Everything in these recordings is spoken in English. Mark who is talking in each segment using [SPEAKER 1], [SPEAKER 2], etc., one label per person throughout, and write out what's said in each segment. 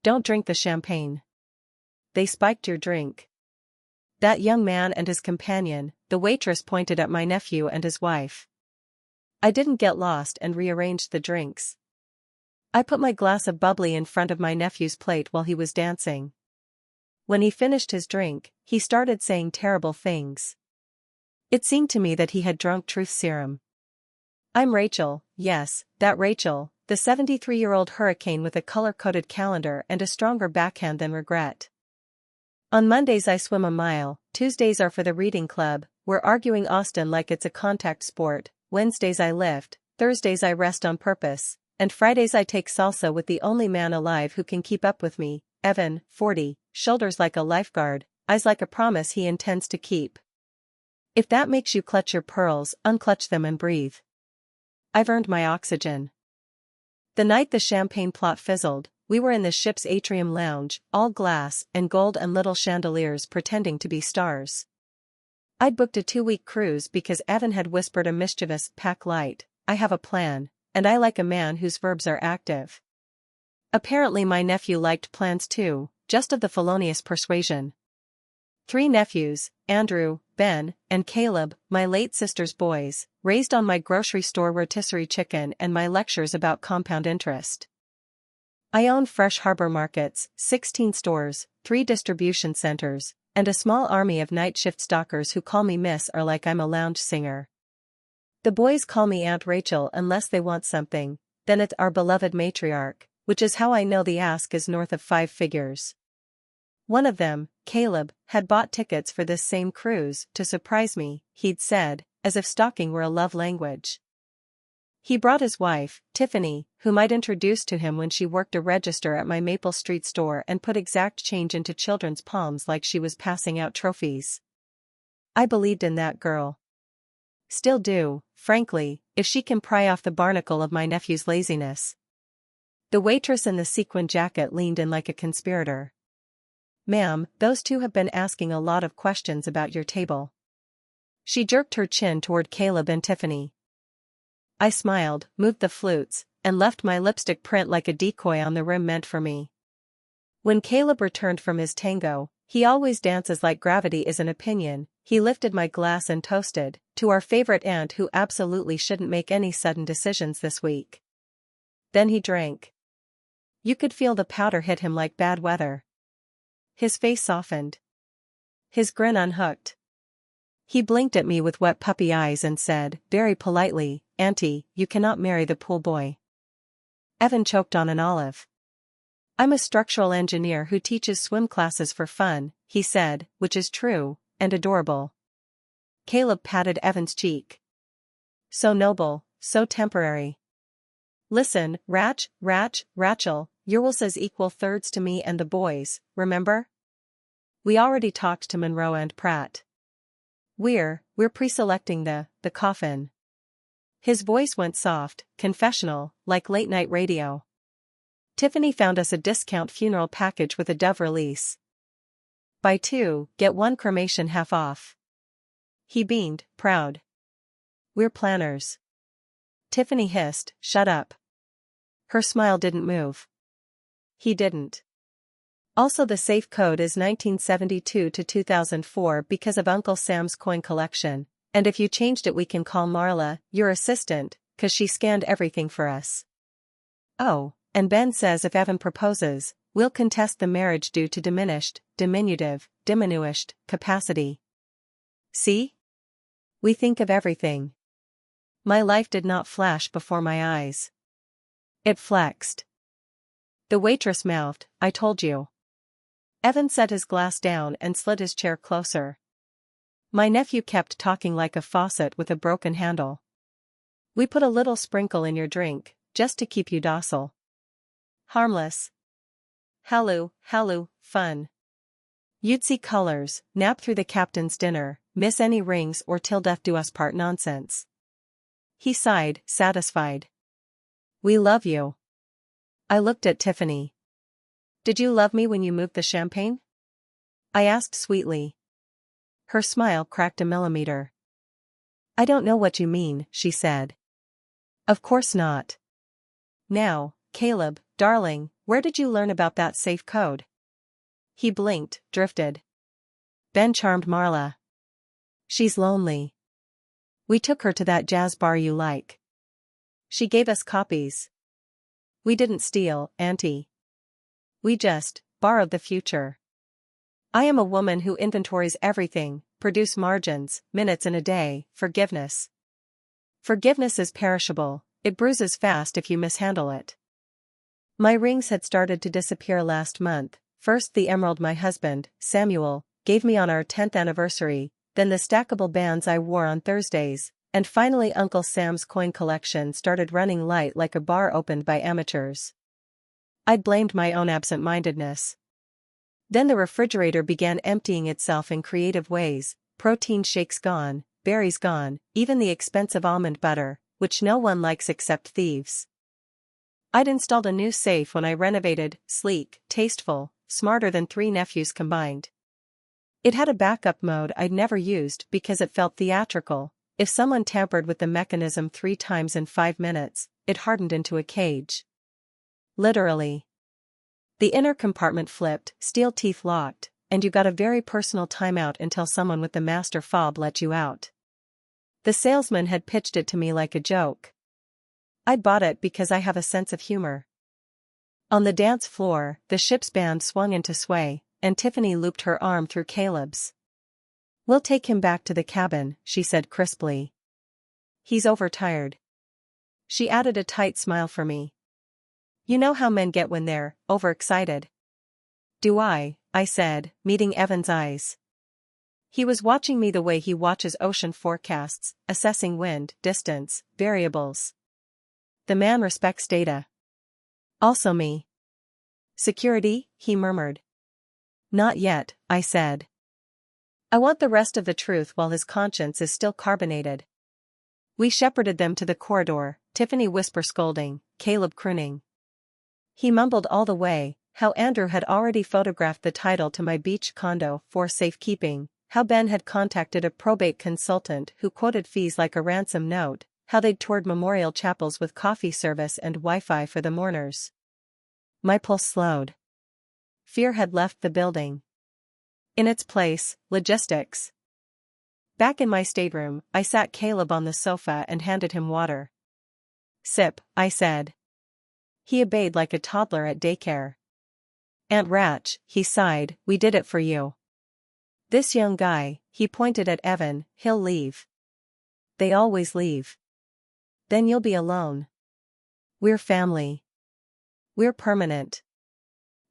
[SPEAKER 1] Don't drink the champagne. They spiked your drink. That young man and his companion, the waitress, pointed at my nephew and his wife. I didn't get lost and rearranged the drinks. I put my glass of bubbly in front of my nephew's plate while he was dancing. When he finished his drink, he started saying terrible things. It seemed to me that he had drunk truth serum. I'm Rachel, yes, that Rachel, the 73-year-old hurricane with a color-coded calendar and a stronger backhand than regret. On Mondays I swim a mile, Tuesdays are for the reading club, we're arguing Austin like it's a contact sport, Wednesdays I lift, Thursdays I rest on purpose, and Fridays I take salsa with the only man alive who can keep up with me, Evan, 40, shoulders like a lifeguard, eyes like a promise he intends to keep. If that makes you clutch your pearls, unclutch them and breathe. I've earned my oxygen. The night the champagne plot fizzled, we were in the ship's atrium lounge, all glass and gold and little chandeliers pretending to be stars. I'd booked a 2-week cruise because Evan had whispered a mischievous, "Pack light, I have a plan," and I like a man whose verbs are active. Apparently my nephew liked plans too, just of the felonious persuasion. 3 nephews, Andrew, Ben, and Caleb, my late sister's boys, raised on my grocery store rotisserie chicken and my lectures about compound interest. I own fresh harbor markets, 16 stores, 3 distribution centers, and a small army of night shift stalkers who call me Miss or like I'm a lounge singer. The boys call me Aunt Rachel unless they want something, then it's our beloved matriarch, which is how I know the ask is north of 5 figures. One of them, Caleb, had bought tickets for this same cruise to surprise me, he'd said, as if stalking were a love language. He brought his wife, Tiffany, whom I'd introduced to him when she worked a register at my Maple Street store and put exact change into children's palms like she was passing out trophies. I believed in that girl. Still do, frankly, if she can pry off the barnacle of my nephew's laziness. The waitress in the sequin jacket leaned in like a conspirator. "Ma'am, those 2 have been asking a lot of questions about your table." She jerked her chin toward Caleb and Tiffany. I smiled, moved the flutes, and left my lipstick print like a decoy on the rim meant for me. When Caleb returned from his tango, he always dances like gravity is an opinion, he lifted my glass and toasted, "To our favorite aunt who absolutely shouldn't make any sudden decisions this week." Then he drank. You could feel the powder hit him like bad weather. His face softened. His grin unhooked. He blinked at me with wet puppy eyes and said, very politely, "Auntie, you cannot marry the pool boy." Evan choked on an olive. "I'm a structural engineer who teaches swim classes for fun," he said, which is true, and adorable. Caleb patted Evan's cheek. "So noble, so temporary. Listen, Rachel, your will says equal thirds to me and the boys, remember? We already talked to Monroe and Pratt. We're pre-selecting the coffin." His voice went soft, confessional, like late-night radio. "Tiffany found us a discount funeral package with a Dove release. Buy 2, get 1 cremation half off." He beamed, proud. "We're planners." Tiffany hissed, "Shut up." Her smile didn't move. He didn't. Also the safe code is 1972 to 2004 because of Uncle Sam's coin collection, and if you changed it we can call Marla, your assistant, 'cause she scanned everything for us. Oh, and Ben says if Evan proposes, we'll contest the marriage due to diminished capacity. See? We think of everything. My life did not flash before my eyes. It flexed. The waitress mouthed, "I told you." Evan set his glass down and slid his chair closer. My nephew kept talking like a faucet with a broken handle. "We put a little sprinkle in your drink, just to keep you docile. Harmless. Hallu, fun. You'd see colors, nap through the captain's dinner, miss any rings or till death do us part nonsense." He sighed, satisfied. "We love you." I looked at Tiffany. "Did you love me when you moved the champagne?" I asked sweetly. Her smile cracked a millimeter. "I don't know what you mean," she said. "Of course not. Now, Caleb, Darling, where did you learn about that safe code? He blinked, drifted. Ben charmed Marla. She's lonely. We took her to that jazz bar you like. She gave us copies. We didn't steal, Auntie. We just borrowed the future. I am a woman who inventories everything, produce margins, minutes in a day, forgiveness. Forgiveness is perishable, it bruises fast if you mishandle it. My rings had started to disappear last month, first the emerald my husband, Samuel, gave me on our 10th anniversary, then the stackable bands I wore on Thursdays, and finally Uncle Sam's coin collection started running light like a bar opened by amateurs. I'd blamed my own absent-mindedness. Then the refrigerator began emptying itself in creative ways, protein shakes gone, berries gone, even the expensive almond butter, which no one likes except thieves. I'd installed a new safe when I renovated, sleek, tasteful, smarter than 3 nephews combined. It had a backup mode I'd never used because it felt theatrical. If someone tampered with the mechanism 3 times in 5 minutes, it hardened into a cage. Literally. The inner compartment flipped, steel teeth locked, and you got a very personal timeout until someone with the master fob let you out. The salesman had pitched it to me like a joke. I'd bought it because I have a sense of humor. On the dance floor, the ship's band swung into sway, and Tiffany looped her arm through Caleb's. We'll take him back to the cabin, she said crisply. He's overtired. She added a tight smile for me. You know how men get when they're overexcited. Do I said, meeting Evan's eyes. He was watching me the way he watches ocean forecasts, assessing wind, distance, variables. The man respects data. Also me. Security, he murmured. Not yet, I said. I want the rest of the truth while his conscience is still carbonated. We shepherded them to the corridor, Tiffany whisper scolding, Caleb crooning. He mumbled all the way, how Andrew had already photographed the title to my beach condo for safekeeping, how Ben had contacted a probate consultant who quoted fees like a ransom note, how they'd toured memorial chapels with coffee service and Wi-Fi for the mourners. My pulse slowed. Fear had left the building. In its place, logistics. Back in my stateroom, I sat Caleb on the sofa and handed him water. Sip, I said. He obeyed like a toddler at daycare. Aunt Ratch, he sighed, we did it for you. This young guy, he pointed at Evan, he'll leave. They always leave. Then you'll be alone. We're family. We're permanent.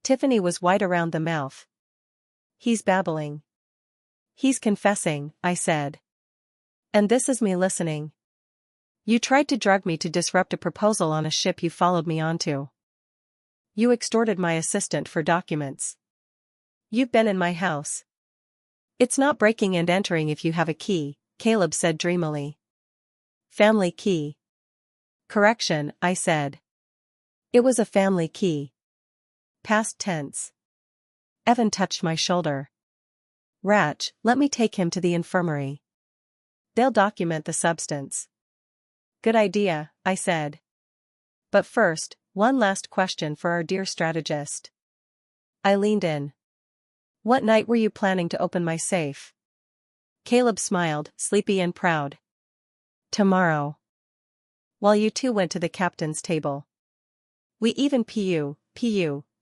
[SPEAKER 1] Tiffany was white around the mouth. He's babbling. He's confessing, I said. And this is me listening. You tried to drug me to disrupt a proposal on a ship you followed me onto. You extorted my assistant for documents. You've been in my house. It's not breaking and entering if you have a key, Caleb said dreamily. Family key. Correction, I said. It was a family key. Past tense. Evan touched my shoulder. Ratch, let me take him to the infirmary. They'll document the substance. Good idea, I said. But first, one last question for our dear strategist. I leaned in. What night were you planning to open my safe? Caleb smiled, sleepy and proud. Tomorrow. While you two went to the captain's table. We even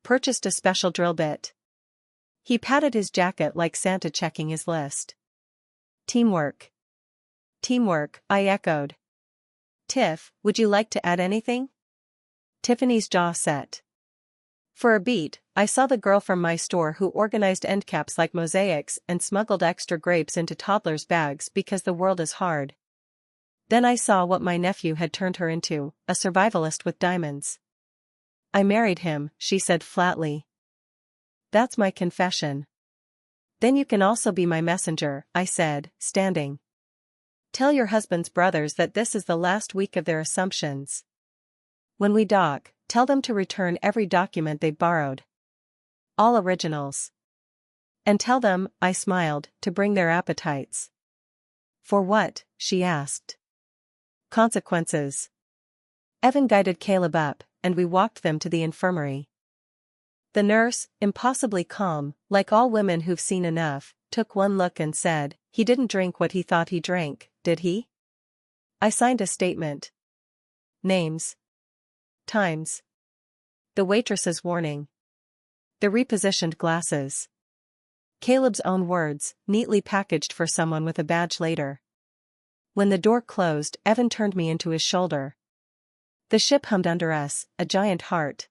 [SPEAKER 1] purchased a special drill bit. He patted his jacket like Santa checking his list. Teamwork. Teamwork, I echoed. Tiff, would you like to add anything? Tiffany's jaw set. For a beat, I saw the girl from my store who organized end caps like mosaics and smuggled extra grapes into toddlers' bags because the world is hard. Then I saw what my nephew had turned her into, a survivalist with diamonds. I married him, she said flatly. That's my confession. Then you can also be my messenger, I said, standing. Tell your husband's brothers that this is the last week of their assumptions. When we dock, tell them to return every document they borrowed. All originals. And tell them, I smiled, to bring their appetites. For what? She asked. Consequences. Evan guided Caleb up, and we walked them to the infirmary. The nurse, impossibly calm, like all women who've seen enough, took one look and said, "He didn't drink what he thought he drank, did he?" I signed a statement. Names. Times. The waitress's warning. The repositioned glasses. Caleb's own words, neatly packaged for someone with a badge later. When the door closed, Evan turned me into his shoulder. The ship hummed under us, a giant heart.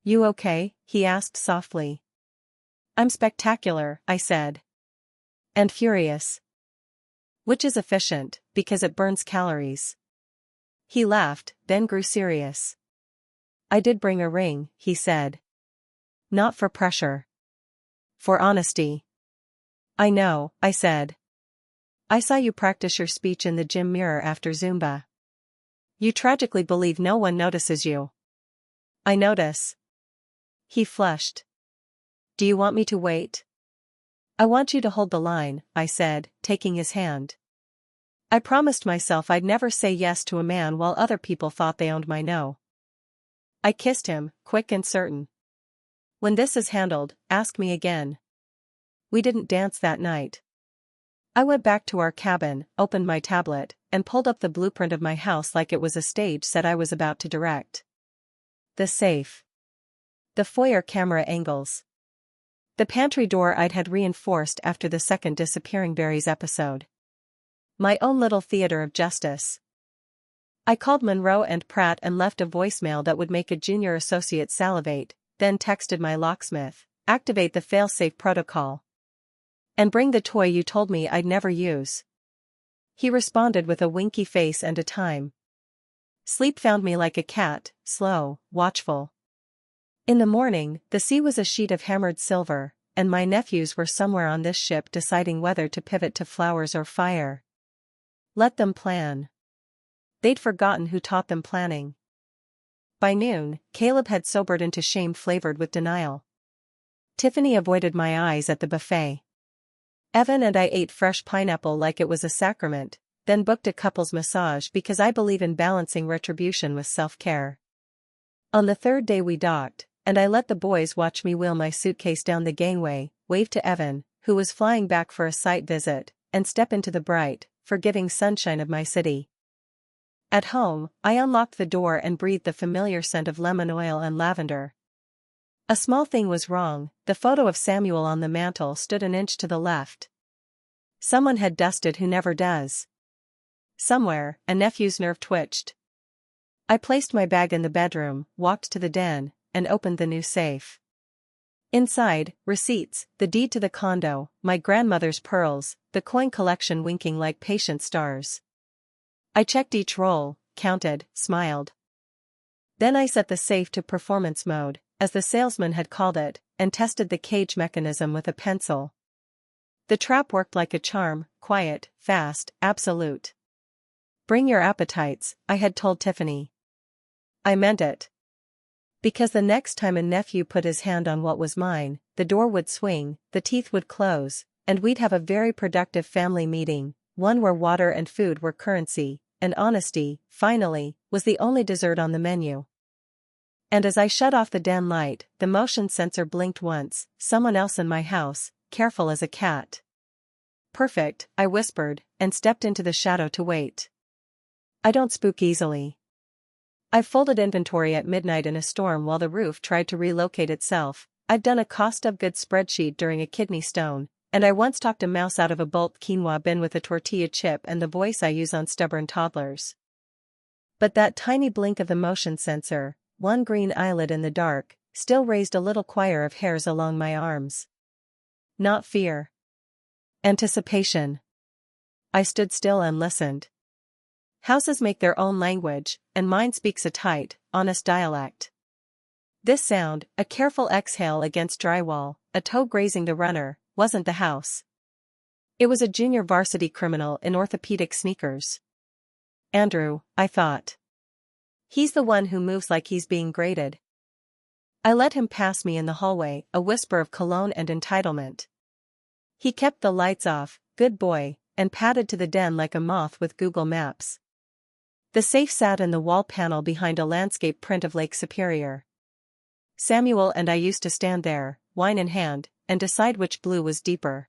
[SPEAKER 1] "You okay?" he asked softly. "I'm spectacular," I said. "And furious." "Which is efficient, because it burns calories." He laughed, then grew serious. "I did bring a ring," he said. "Not for pressure. For honesty." "I know," I said. "I saw you practice your speech in the gym mirror after Zumba. You tragically believe no one notices you." "I notice." He flushed. "Do you want me to wait?" "I want you to hold the line," I said, taking his hand. I promised myself I'd never say yes to a man while other people thought they owned my no. I kissed him, quick and certain. "When this is handled, ask me again." We didn't dance that night. I went back to our cabin, opened my tablet, and pulled up the blueprint of my house like it was a stage set I was about to direct. The safe. The foyer camera angles. The pantry door I'd had reinforced after the second disappearing berries episode. My own little theater of justice. I called Monroe and Pratt and left a voicemail that would make a junior associate salivate, then texted my locksmith, "Activate the failsafe protocol. And bring the toy you told me I'd never use." He responded with a winky face and a time. Sleep found me like a cat, slow, watchful. In the morning, the sea was a sheet of hammered silver, and my nephews were somewhere on this ship deciding whether to pivot to flowers or fire. Let them plan. They'd forgotten who taught them planning. By noon, Caleb had sobered into shame flavored with denial. Tiffany avoided my eyes at the buffet. Evan and I ate fresh pineapple like it was a sacrament, then booked a couple's massage because I believe in balancing retribution with self-care. On the third day we docked, and I let the boys watch me wheel my suitcase down the gangway, wave to Evan, who was flying back for a site visit, and step into the bright, forgiving sunshine of my city. At home, I unlocked the door and breathed the familiar scent of lemon oil and lavender. A small thing was wrong, the photo of Samuel on the mantel stood an inch to the left. Someone had dusted who never does. Somewhere, a nephew's nerve twitched. I placed my bag in the bedroom, walked to the den, and opened the new safe. Inside, receipts, the deed to the condo, my grandmother's pearls, the coin collection winking like patient stars. I checked each roll, counted, smiled. Then I set the safe to performance mode, as the salesman had called it, and tested the cage mechanism with a pencil. The trap worked like a charm, quiet, fast, absolute. "Bring your appetites," I had told Tiffany. I meant it. Because the next time a nephew put his hand on what was mine, the door would swing, the teeth would close, and we'd have a very productive family meeting, one where water and food were currency, and honesty, finally, was the only dessert on the menu. And as I shut off the den light, the motion sensor blinked once, someone else in my house, careful as a cat. "Perfect," I whispered, and stepped into the shadow to wait. I don't spook easily. I folded inventory at midnight in a storm while the roof tried to relocate itself. I've done a cost of goods spreadsheet during a kidney stone, and I once talked a mouse out of a bulk quinoa bin with a tortilla chip and the voice I use on stubborn toddlers. But that tiny blink of the motion sensor, one green eyelid in the dark, still raised a little choir of hairs along my arms. Not fear. Anticipation. I stood still and listened. Houses make their own language, and mine speaks a tight, honest dialect. This sound, a careful exhale against drywall, a toe grazing the runner, wasn't the house. It was a junior varsity criminal in orthopedic sneakers. Andrew, I thought. He's the one who moves like he's being graded. I let him pass me in the hallway, a whisper of cologne and entitlement. He kept the lights off, good boy, and padded to the den like a moth with Google Maps. The safe sat in the wall panel behind a landscape print of Lake Superior. Samuel and I used to stand there, wine in hand, and decide which blue was deeper.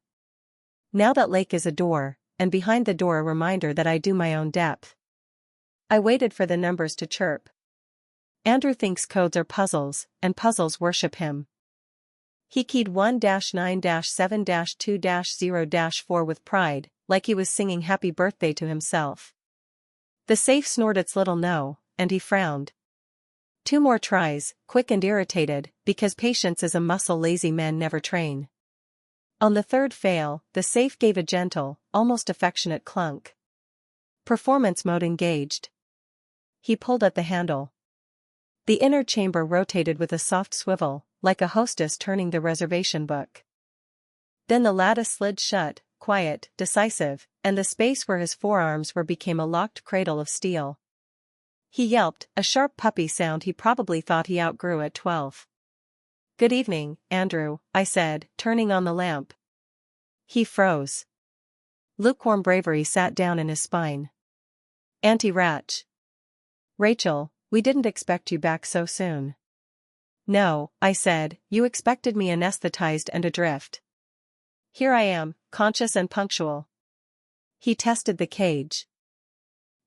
[SPEAKER 1] Now that lake is a door, and behind the door a reminder that I do my own depth. I waited for the numbers to chirp. Andrew thinks codes are puzzles, and puzzles worship him. He keyed 1-9-7-2-0-4 with pride, like he was singing happy birthday to himself. The safe snored its little no, and he frowned. 2 more tries, quick and irritated, because patience is a muscle lazy men never train. On the 3rd fail, the safe gave a gentle, almost affectionate clunk. Performance mode engaged. He pulled at the handle. The inner chamber rotated with a soft swivel, like a hostess turning the reservation book. Then the lattice slid shut, quiet, decisive, and the space where his forearms were became a locked cradle of steel. He yelped, a sharp puppy sound he probably thought he outgrew at 12. "Good evening, Andrew," I said, turning on the lamp. He froze. Lukewarm bravery sat down in his spine. "Auntie Ratch." "Rachel, we didn't expect you back so soon." "No," I said, "you expected me anesthetized and adrift. Here I am, conscious and punctual." He tested the cage.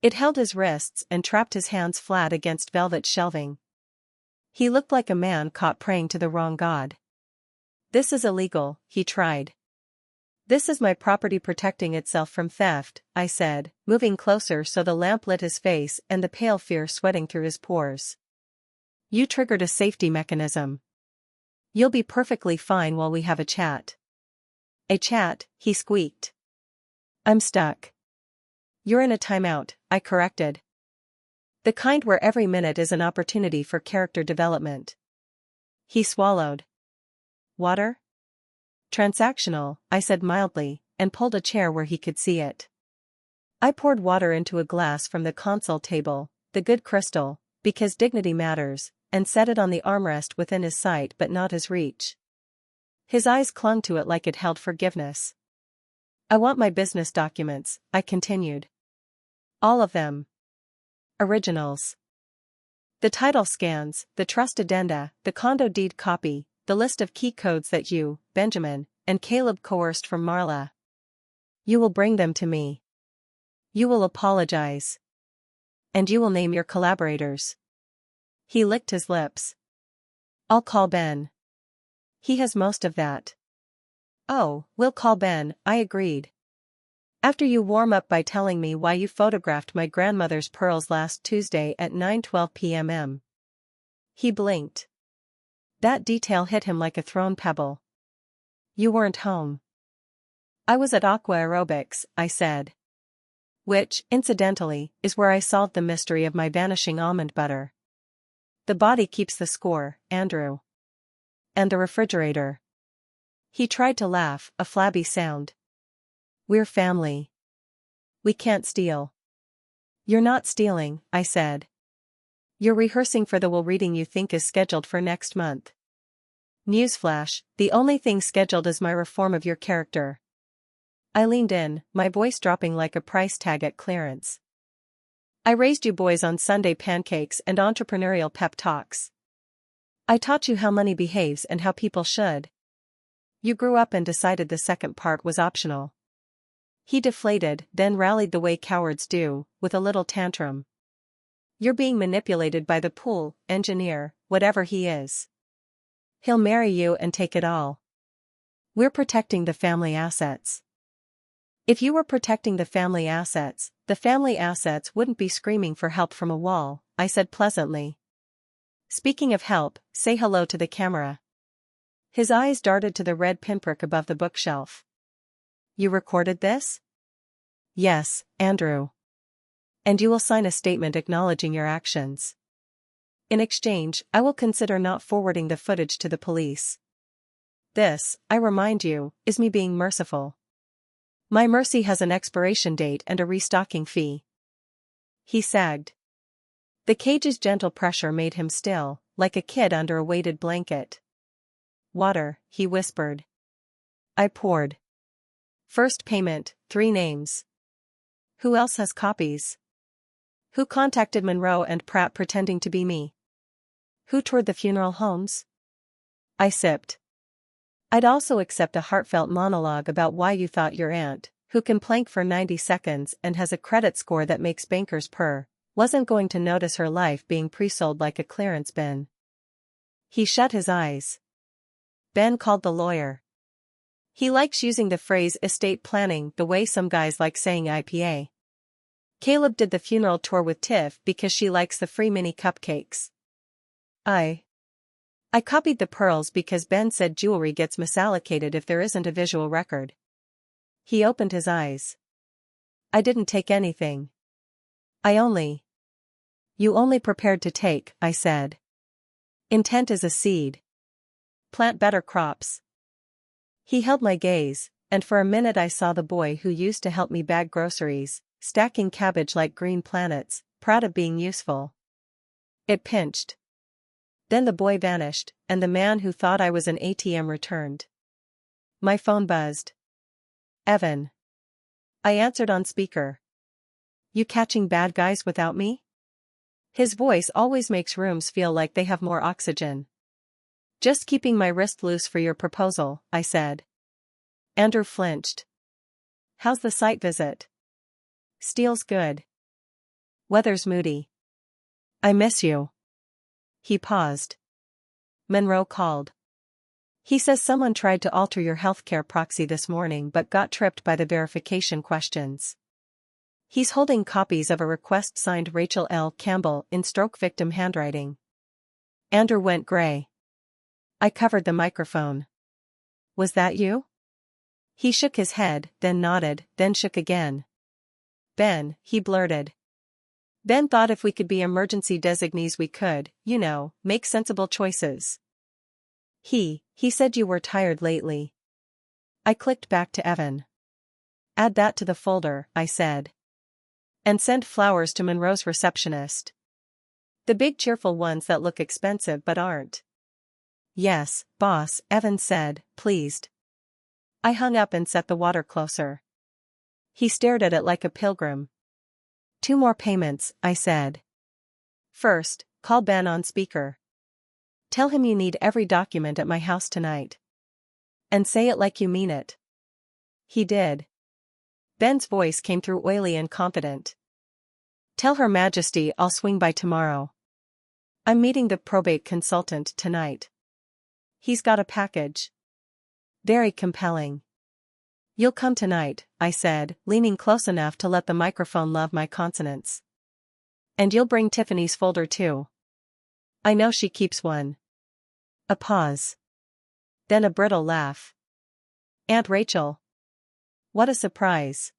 [SPEAKER 1] It held his wrists and trapped his hands flat against velvet shelving. He looked like a man caught praying to the wrong god. "This is illegal," he tried. "This is my property protecting itself from theft," I said, moving closer so the lamp lit his face and the pale fear sweating through his pores. "You triggered a safety mechanism. You'll be perfectly fine while we have a chat." "A chat," he squeaked. "I'm stuck." "You're in a timeout," I corrected. "The kind where every minute is an opportunity for character development." He swallowed. "Water?" "Transactional," I said mildly, and pulled a chair where he could see it. I poured water into a glass from the console table, the good crystal, because dignity matters, and set it on the armrest within his sight but not his reach. His eyes clung to it like it held forgiveness. "I want my business documents," I continued. "All of them. Originals. The title scans, the trust addenda, the condo deed copy, the list of key codes that you, Benjamin, and Caleb coerced from Marla. You will bring them to me. You will apologize. And you will name your collaborators." He licked his lips. "I'll call Ben. He has most of that." "Oh, we'll call Ben," I agreed. "After you warm up by telling me why you photographed my grandmother's pearls last Tuesday at 9:12 p.m. He blinked. That detail hit him like a thrown pebble. "You weren't home." "I was at Aqua Aerobics," I said. Which, incidentally, is where I solved the mystery of my vanishing almond butter. The body keeps the score, Andrew. And the refrigerator. He tried to laugh, a flabby sound. "We're family. We can't steal." "You're not stealing," I said. "You're rehearsing for the will reading you think is scheduled for next month." Newsflash, the only thing scheduled is my reform of your character. I leaned in, my voice dropping like a price tag at clearance. "I raised you boys on Sunday pancakes and entrepreneurial pep talks. I taught you how money behaves and how people should. You grew up and decided the second part was optional." He deflated, then rallied the way cowards do, with a little tantrum. "You're being manipulated by the pool engineer, whatever he is. He'll marry you and take it all. We're protecting the family assets." "If you were protecting the family assets wouldn't be screaming for help from a wall," I said pleasantly. "Speaking of help, say hello to the camera." His eyes darted to the red pinprick above the bookshelf. "You recorded this?" "Yes, Andrew. And you will sign a statement acknowledging your actions. In exchange, I will consider not forwarding the footage to the police. This, I remind you, is me being merciful. My mercy has an expiration date and a restocking fee." He sagged. The cage's gentle pressure made him still, like a kid under a weighted blanket. "Water," he whispered. I poured. "First payment, 3 names. Who else has copies?" Who contacted Monroe and Pratt pretending to be me? Who toured the funeral homes? I sipped. I'd also accept a heartfelt monologue about why you thought your aunt, who can plank for 90 seconds and has a credit score that makes bankers purr, wasn't going to notice her life being pre-sold like a clearance bin. He shut his eyes. Ben called the lawyer. He likes using the phrase estate planning the way some guys like saying IPA. Caleb did the funeral tour with Tiff because she likes the free mini cupcakes. I copied the pearls because Ben said jewelry gets misallocated if there isn't a visual record. He opened his eyes. I didn't take anything. You only prepared to take, I said. Intent is a seed. Plant better crops. He held my gaze, and for a minute I saw the boy who used to help me bag groceries, stacking cabbage like green planets, proud of being useful. It pinched. Then the boy vanished, and the man who thought I was an ATM returned. My phone buzzed. Evan. I answered on speaker. You catching bad guys without me? His voice always makes rooms feel like they have more oxygen. Just keeping my wrist loose for your proposal, I said. Andrew flinched. How's the site visit? Steel's good. Weather's moody. I miss you. He paused. Monroe called. He says someone tried to alter your healthcare proxy this morning but got tripped by the verification questions. He's holding copies of a request signed Rachel L. Campbell in stroke victim handwriting. Andrew went gray. I covered the microphone. Was that you? He shook his head, then nodded, then shook again. Ben, he blurted. Ben thought if we could be emergency designees we could, make sensible choices. He said you were tired lately. I clicked back to Evan. Add that to the folder, I said. And send flowers to Monroe's receptionist. The big cheerful ones that look expensive but aren't. Yes, boss, Evan said, pleased. I hung up and set the water closer. He stared at it like a pilgrim. 2 more payments, I said. First, call Ben on speaker. Tell him you need every document at my house tonight. And say it like you mean it. He did. Ben's voice came through oily and confident. Tell Her Majesty I'll swing by tomorrow. I'm meeting the probate consultant tonight. He's got a package. Very compelling. You'll come tonight, I said, leaning close enough to let the microphone love my consonants. And you'll bring Tiffany's folder too. I know she keeps one. A pause. Then a brittle laugh. Aunt Rachel. What a surprise.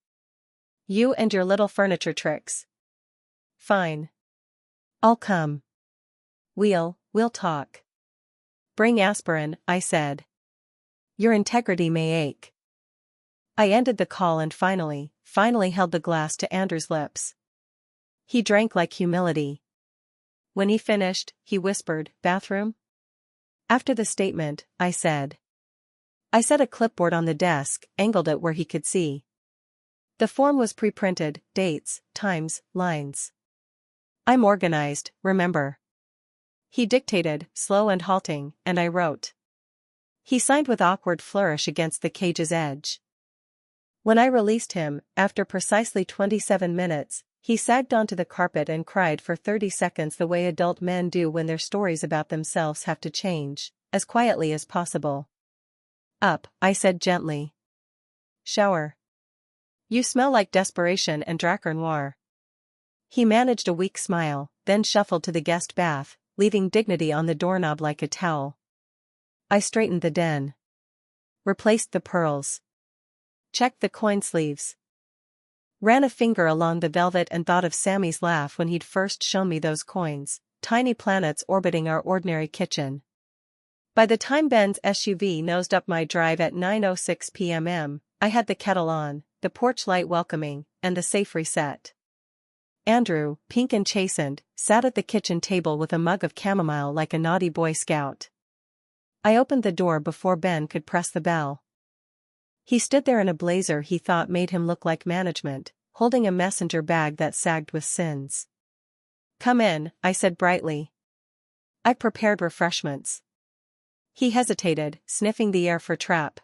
[SPEAKER 1] You and your little furniture tricks. Fine. I'll come. We'll talk. Bring aspirin, I said. Your integrity may ache. I ended the call and finally held the glass to Andrew's lips. He drank like humility. When he finished, he whispered, bathroom? After the statement, I said. I set a clipboard on the desk, angled it where he could see. The form was pre-printed, dates, times, lines. I'm organized, remember. He dictated, slow and halting, and I wrote. He signed with awkward flourish against the cage's edge. When I released him, after precisely 27 minutes, he sagged onto the carpet and cried for 30 seconds the way adult men do when their stories about themselves have to change, as quietly as possible. Up, I said gently. Shower. You smell like desperation and Drakkar Noir. He managed a weak smile, then shuffled to the guest bath, leaving dignity on the doorknob like a towel. I straightened the den. Replaced the pearls. Checked the coin sleeves. Ran a finger along the velvet and thought of Sammy's laugh when he'd first shown me those coins, tiny planets orbiting our ordinary kitchen. By the time Ben's SUV nosed up my drive at 9:06 p.m, I had the kettle on, the porch light welcoming, and the safe reset. Andrew, pink and chastened, sat at the kitchen table with a mug of chamomile like a naughty Boy Scout. I opened the door before Ben could press the bell. He stood there in a blazer he thought made him look like management, holding a messenger bag that sagged with sins. Come in, I said brightly. I prepared refreshments. He hesitated, sniffing the air for trap.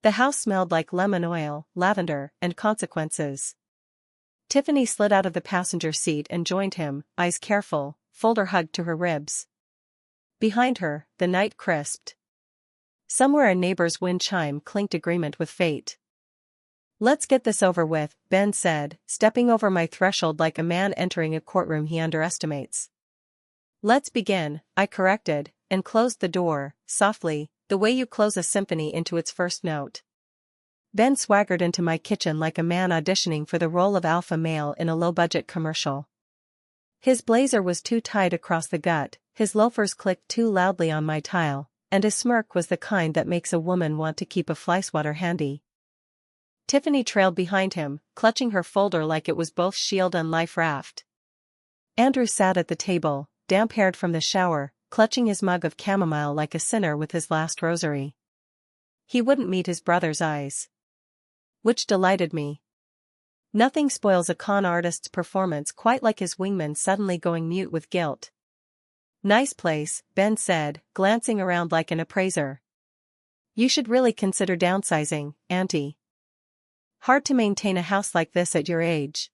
[SPEAKER 1] The house smelled like lemon oil, lavender, and consequences. Tiffany slid out of the passenger seat and joined him, eyes careful, folder hugged to her ribs. Behind her, the night crisped. Somewhere a neighbor's wind chime clinked agreement with fate. Let's get this over with, Ben said, stepping over my threshold like a man entering a courtroom he underestimates. Let's begin, I corrected, and closed the door, softly, the way you close a symphony into its first note. Ben swaggered into my kitchen like a man auditioning for the role of alpha male in a low-budget commercial. His blazer was too tight across the gut, his loafers clicked too loudly on my tile, and his smirk was the kind that makes a woman want to keep a fly swatter handy. Tiffany trailed behind him, clutching her folder like it was both shield and life raft. Andrew sat at the table, damp-haired from the shower, clutching his mug of chamomile like a sinner with his last rosary. He wouldn't meet his brother's eyes. Which delighted me. Nothing spoils a con artist's performance quite like his wingman suddenly going mute with guilt. Nice place, Ben said, glancing around like an appraiser. You should really consider downsizing, Auntie. Hard to maintain a house like this at your age.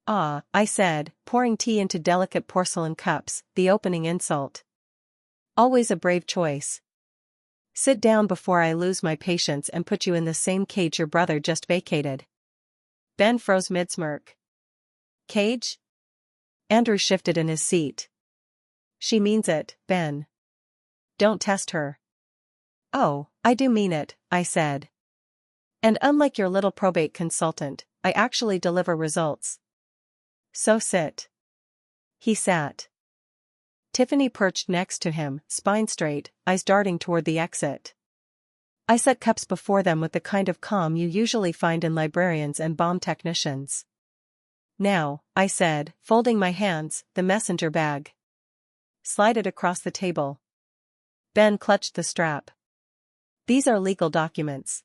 [SPEAKER 1] Ah, I said, pouring tea into delicate porcelain cups, the opening insult. Always a brave choice. Sit down before I lose my patience and put you in the same cage your brother just vacated. Ben froze mid-smirk. Cage? Andrew shifted in his seat. She means it, Ben. Don't test her. Oh, I do mean it, I said. And unlike your little probate consultant, I actually deliver results. So sit. He sat. Tiffany perched next to him, spine straight, eyes darting toward the exit. I set cups before them with the kind of calm you usually find in librarians and bomb technicians. Now, I said, folding my hands, the messenger bag. Slide it across the table. Ben clutched the strap. These are legal documents.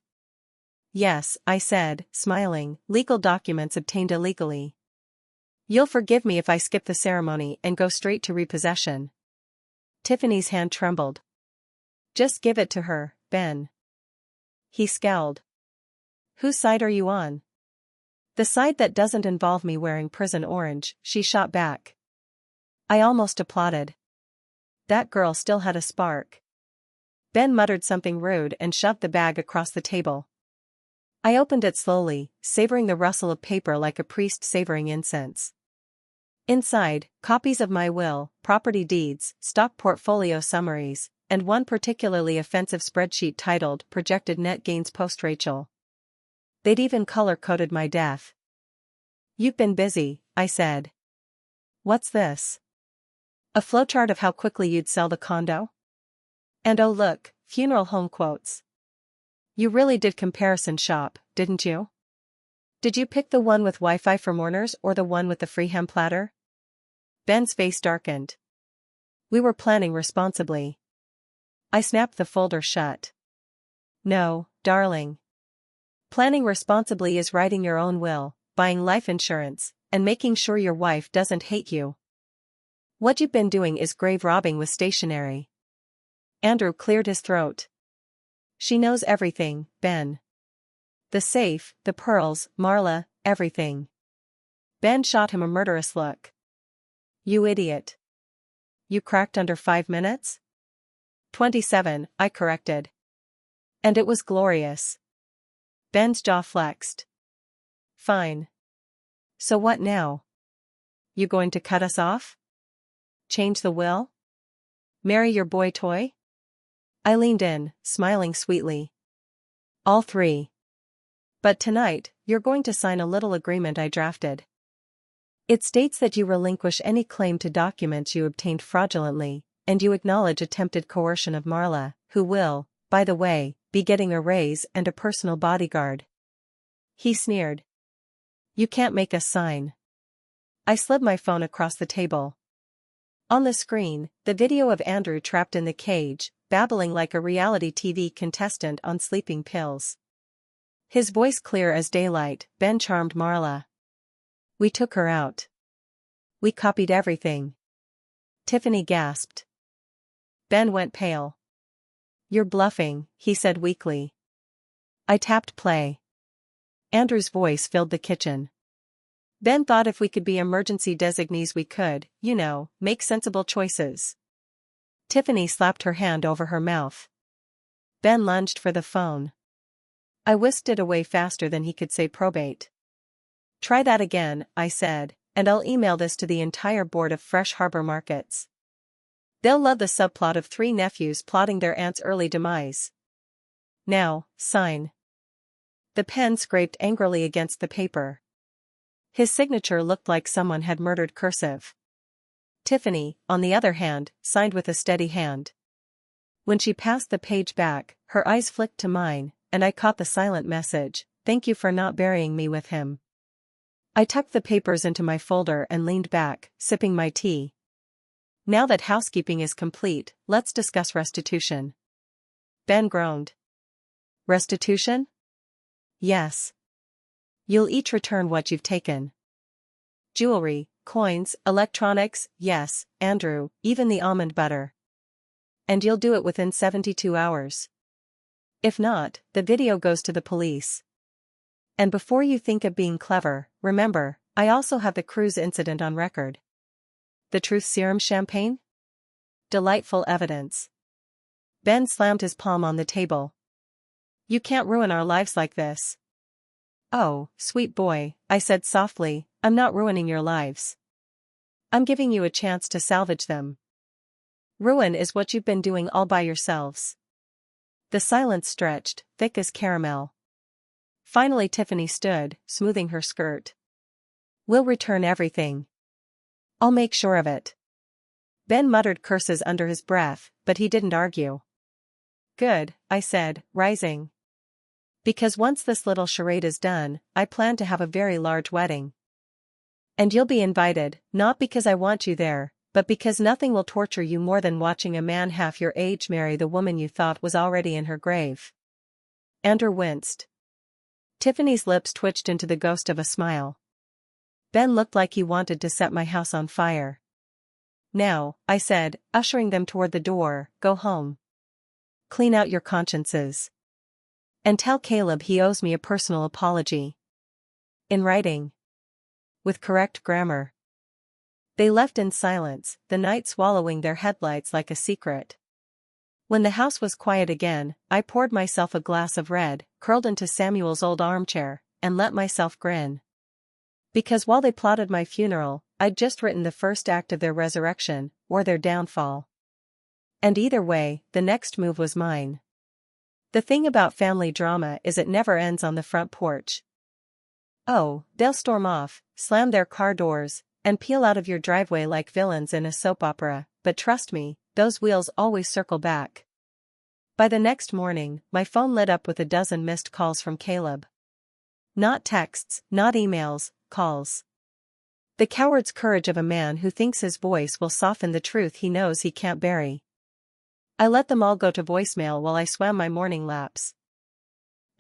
[SPEAKER 1] Yes, I said, smiling, legal documents obtained illegally. You'll forgive me if I skip the ceremony and go straight to repossession. Tiffany's hand trembled. Just give it to her, Ben. He scowled. Whose side are you on? The side that doesn't involve me wearing prison orange, she shot back. I almost applauded. That girl still had a spark. Ben muttered something rude and shoved the bag across the table. I opened it slowly, savoring the rustle of paper like a priest savoring incense. Inside, copies of my will, property deeds, stock portfolio summaries, and one particularly offensive spreadsheet titled Projected Net Gains Post-Rachel. They'd even color-coded my death. You've been busy, I said. What's this? A flowchart of how quickly you'd sell the condo? And oh look, funeral home quotes. You really did comparison shop, didn't you? Did you pick the one with Wi-Fi for mourners or the one with the free ham platter? Ben's face darkened. We were planning responsibly. I snapped the folder shut. No, darling. Planning responsibly is writing your own will, buying life insurance, and making sure your wife doesn't hate you. What you've been doing is grave robbing with stationery. Andrew cleared his throat. She knows everything, Ben. The safe, the pearls, Marla, everything. Ben shot him a murderous look. You idiot. You cracked under 5 minutes? 27, I corrected. And it was glorious. Ben's jaw flexed. Fine. So what now? You going to cut us off? Change the will? Marry your boy toy? I leaned in, smiling sweetly. All three. But tonight, you're going to sign a little agreement I drafted. It states that you relinquish any claim to documents you obtained fraudulently, and you acknowledge attempted coercion of Marla, who will, by the way, be getting a raise and a personal bodyguard. He sneered. You can't make us sign. I slid my phone across the table. On the screen, the video of Andrew trapped in the cage, babbling like a reality TV contestant on sleeping pills. His voice clear as daylight, Ben charmed Marla. We took her out. We copied everything. Tiffany gasped. Ben went pale. You're bluffing, he said weakly. I tapped play. Andrew's voice filled the kitchen. Ben thought if we could be emergency designees we could, make sensible choices. Tiffany slapped her hand over her mouth. Ben lunged for the phone. I whisked it away faster than he could say probate. Try that again, I said, and I'll email this to the entire board of Fresh Harbor Markets. They'll love the subplot of three nephews plotting their aunt's early demise. Now, sign. The pen scraped angrily against the paper. His signature looked like someone had murdered cursive. Tiffany, on the other hand, signed with a steady hand. When she passed the page back, her eyes flicked to mine, and I caught the silent message, "Thank you for not burying me with him." I tucked the papers into my folder and leaned back, sipping my tea. Now that housekeeping is complete, let's discuss restitution. Ben groaned. Restitution? Yes. You'll each return what you've taken. Jewelry, coins, electronics, yes, Andrew, even the almond butter. And you'll do it within 72 hours. If not, the video goes to the police. And before you think of being clever, remember, I also have the cruise incident on record. The truth serum champagne? Delightful evidence. Ben slammed his palm on the table. You can't ruin our lives like this. Oh, sweet boy, I said softly, I'm not ruining your lives. I'm giving you a chance to salvage them. Ruin is what you've been doing all by yourselves. The silence stretched, thick as caramel. Finally Tiffany stood, smoothing her skirt. We'll return everything. I'll make sure of it. Ben muttered curses under his breath, but he didn't argue. Good, I said, rising. Because once this little charade is done, I plan to have a very large wedding. And you'll be invited, not because I want you there, but because nothing will torture you more than watching a man half your age marry the woman you thought was already in her grave. Andrew winced. Tiffany's lips twitched into the ghost of a smile. Ben looked like he wanted to set my house on fire. Now, I said, ushering them toward the door, go home. Clean out your consciences. And tell Caleb he owes me a personal apology. In writing. With correct grammar. They left in silence, the night swallowing their headlights like a secret. When the house was quiet again, I poured myself a glass of red, curled into Samuel's old armchair, and let myself grin. Because while they plotted my funeral, I'd just written the first act of their resurrection, or their downfall. And either way, the next move was mine. The thing about family drama is it never ends on the front porch. Oh, they'll storm off, slam their car doors, and peel out of your driveway like villains in a soap opera, but trust me, those wheels always circle back. By the next morning, my phone lit up with a dozen missed calls from Caleb. Not texts, not emails, calls. The coward's courage of a man who thinks his voice will soften the truth he knows he can't bury. I let them all go to voicemail while I swam my morning laps.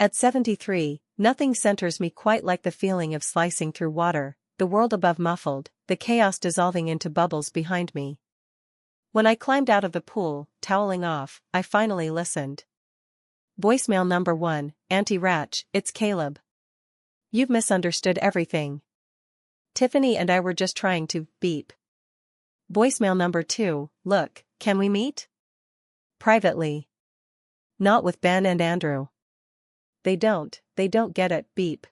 [SPEAKER 1] At 73, nothing centers me quite like the feeling of slicing through water, the world above muffled, the chaos dissolving into bubbles behind me. When I climbed out of the pool, toweling off, I finally listened. Voicemail number 1, Auntie Ratch, it's Caleb. You've misunderstood everything. Tiffany and I were just trying to beep. Voicemail number 2, look, can we meet? Privately. Not with Ben and Andrew. They don't get it, beep.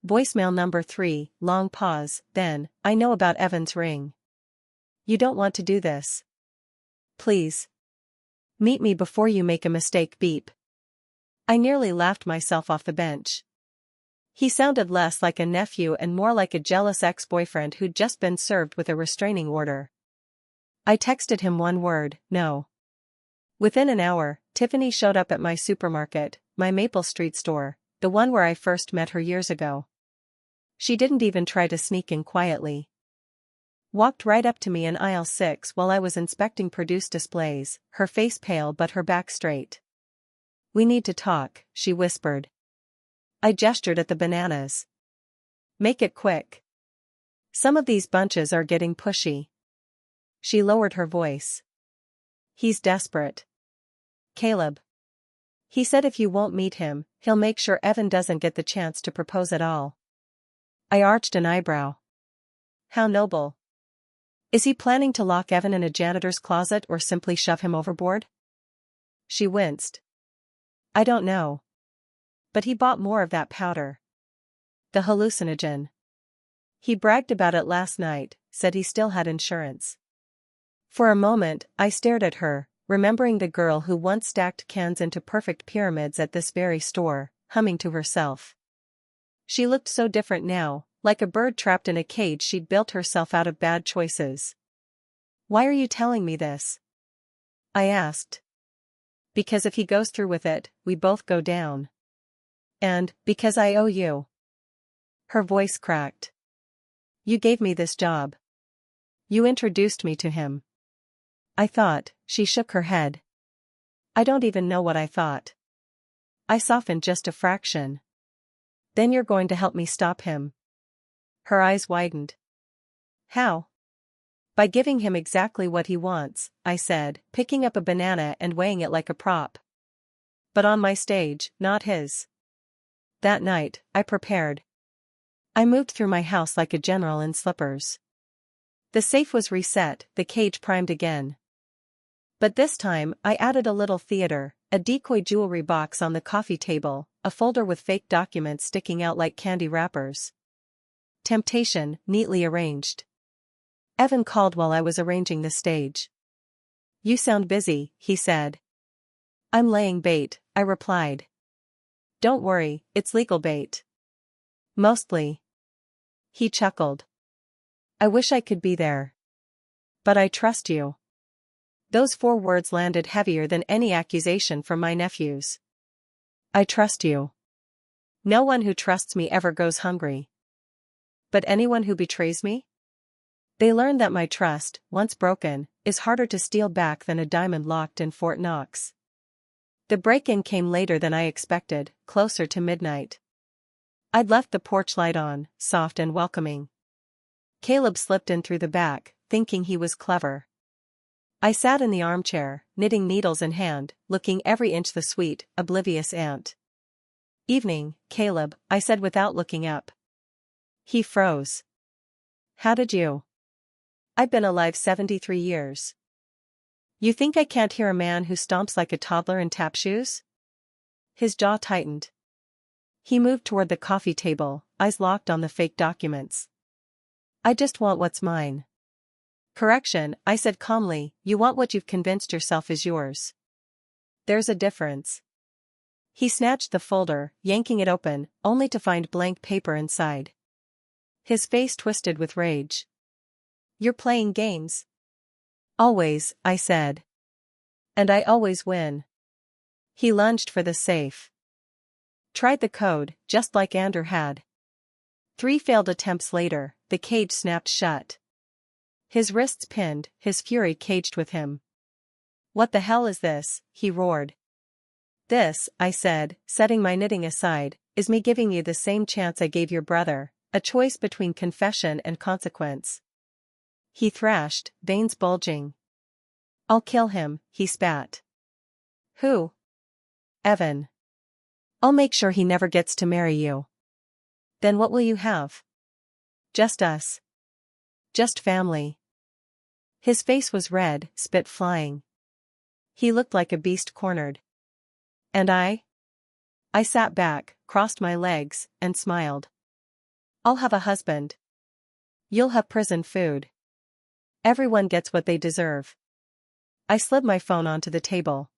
[SPEAKER 1] Voicemail number 3, long pause, then, I know about Evan's ring. You don't want to do this. Please. Meet me before you make a mistake, beep. I nearly laughed myself off the bench. He sounded less like a nephew and more like a jealous ex-boyfriend who'd just been served with a restraining order. I texted him one word, no. Within an hour, Tiffany showed up at my supermarket, my Maple Street store, the one where I first met her years ago. She didn't even try to sneak in quietly. Walked right up to me in aisle 6 while I was inspecting produce displays, her face pale but her back straight. We need to talk, she whispered. I gestured at the bananas. Make it quick. Some of these bunches are getting pushy. She lowered her voice. He's desperate. Caleb. He said if you won't meet him, he'll make sure Evan doesn't get the chance to propose at all. I arched an eyebrow. How noble. Is he planning to lock Evan in a janitor's closet or simply shove him overboard? She winced. I don't know. But he bought more of that powder. The hallucinogen. He bragged about it last night, said he still had insurance. For a moment, I stared at her, remembering the girl who once stacked cans into perfect pyramids at this very store, humming to herself. She looked so different now, like a bird trapped in a cage she'd built herself out of bad choices. Why are you telling me this? I asked. Because if he goes through with it, we both go down. And, because I owe you. Her voice cracked. You gave me this job. You introduced me to him. I thought, she shook her head. I don't even know what I thought. I softened just a fraction. Then you're going to help me stop him. Her eyes widened. How? By giving him exactly what he wants, I said, picking up a banana and weighing it like a prop. But on my stage, not his. That night, I prepared. I moved through my house like a general in slippers. The safe was reset, the cage primed again. But this time, I added a little theater, a decoy jewelry box on the coffee table, a folder with fake documents sticking out like candy wrappers. Temptation, neatly arranged. Evan called while I was arranging the stage. You sound busy, he said. I'm laying bait, I replied. Don't worry, it's legal bait. Mostly. He chuckled. I wish I could be there. But I trust you. Those 4 words landed heavier than any accusation from my nephews. I trust you. No one who trusts me ever goes hungry. But anyone who betrays me? They learn that my trust, once broken, is harder to steal back than a diamond locked in Fort Knox. The break-in came later than I expected, closer to midnight. I'd left the porch light on, soft and welcoming. Caleb slipped in through the back, thinking he was clever. I sat in the armchair, knitting needles in hand, looking every inch the sweet, oblivious aunt. Evening, Caleb, I said without looking up. He froze. How did you? I've been alive 73 years. You think I can't hear a man who stomps like a toddler in tap shoes? His jaw tightened. He moved toward the coffee table, eyes locked on the fake documents. I just want what's mine. Correction, I said calmly, you want what you've convinced yourself is yours. There's a difference. He snatched the folder, yanking it open, only to find blank paper inside. His face twisted with rage. You're playing games. Always, I said. And I always win. He lunged for the safe. Tried the code, just like Andrew had. 3 failed attempts later, the cage snapped shut. His wrists pinned, his fury caged with him. What the hell is this? He roared. This, I said, setting my knitting aside, is me giving you the same chance I gave your brother, a choice between confession and consequence. He thrashed, veins bulging. I'll kill him, he spat. Who? Evan. I'll make sure he never gets to marry you. Then what will you have? Just us. Just family. His face was red, spit flying. He looked like a beast cornered. And I? I sat back, crossed my legs, and smiled. I'll have a husband. You'll have prison food. Everyone gets what they deserve. I slid my phone onto the table.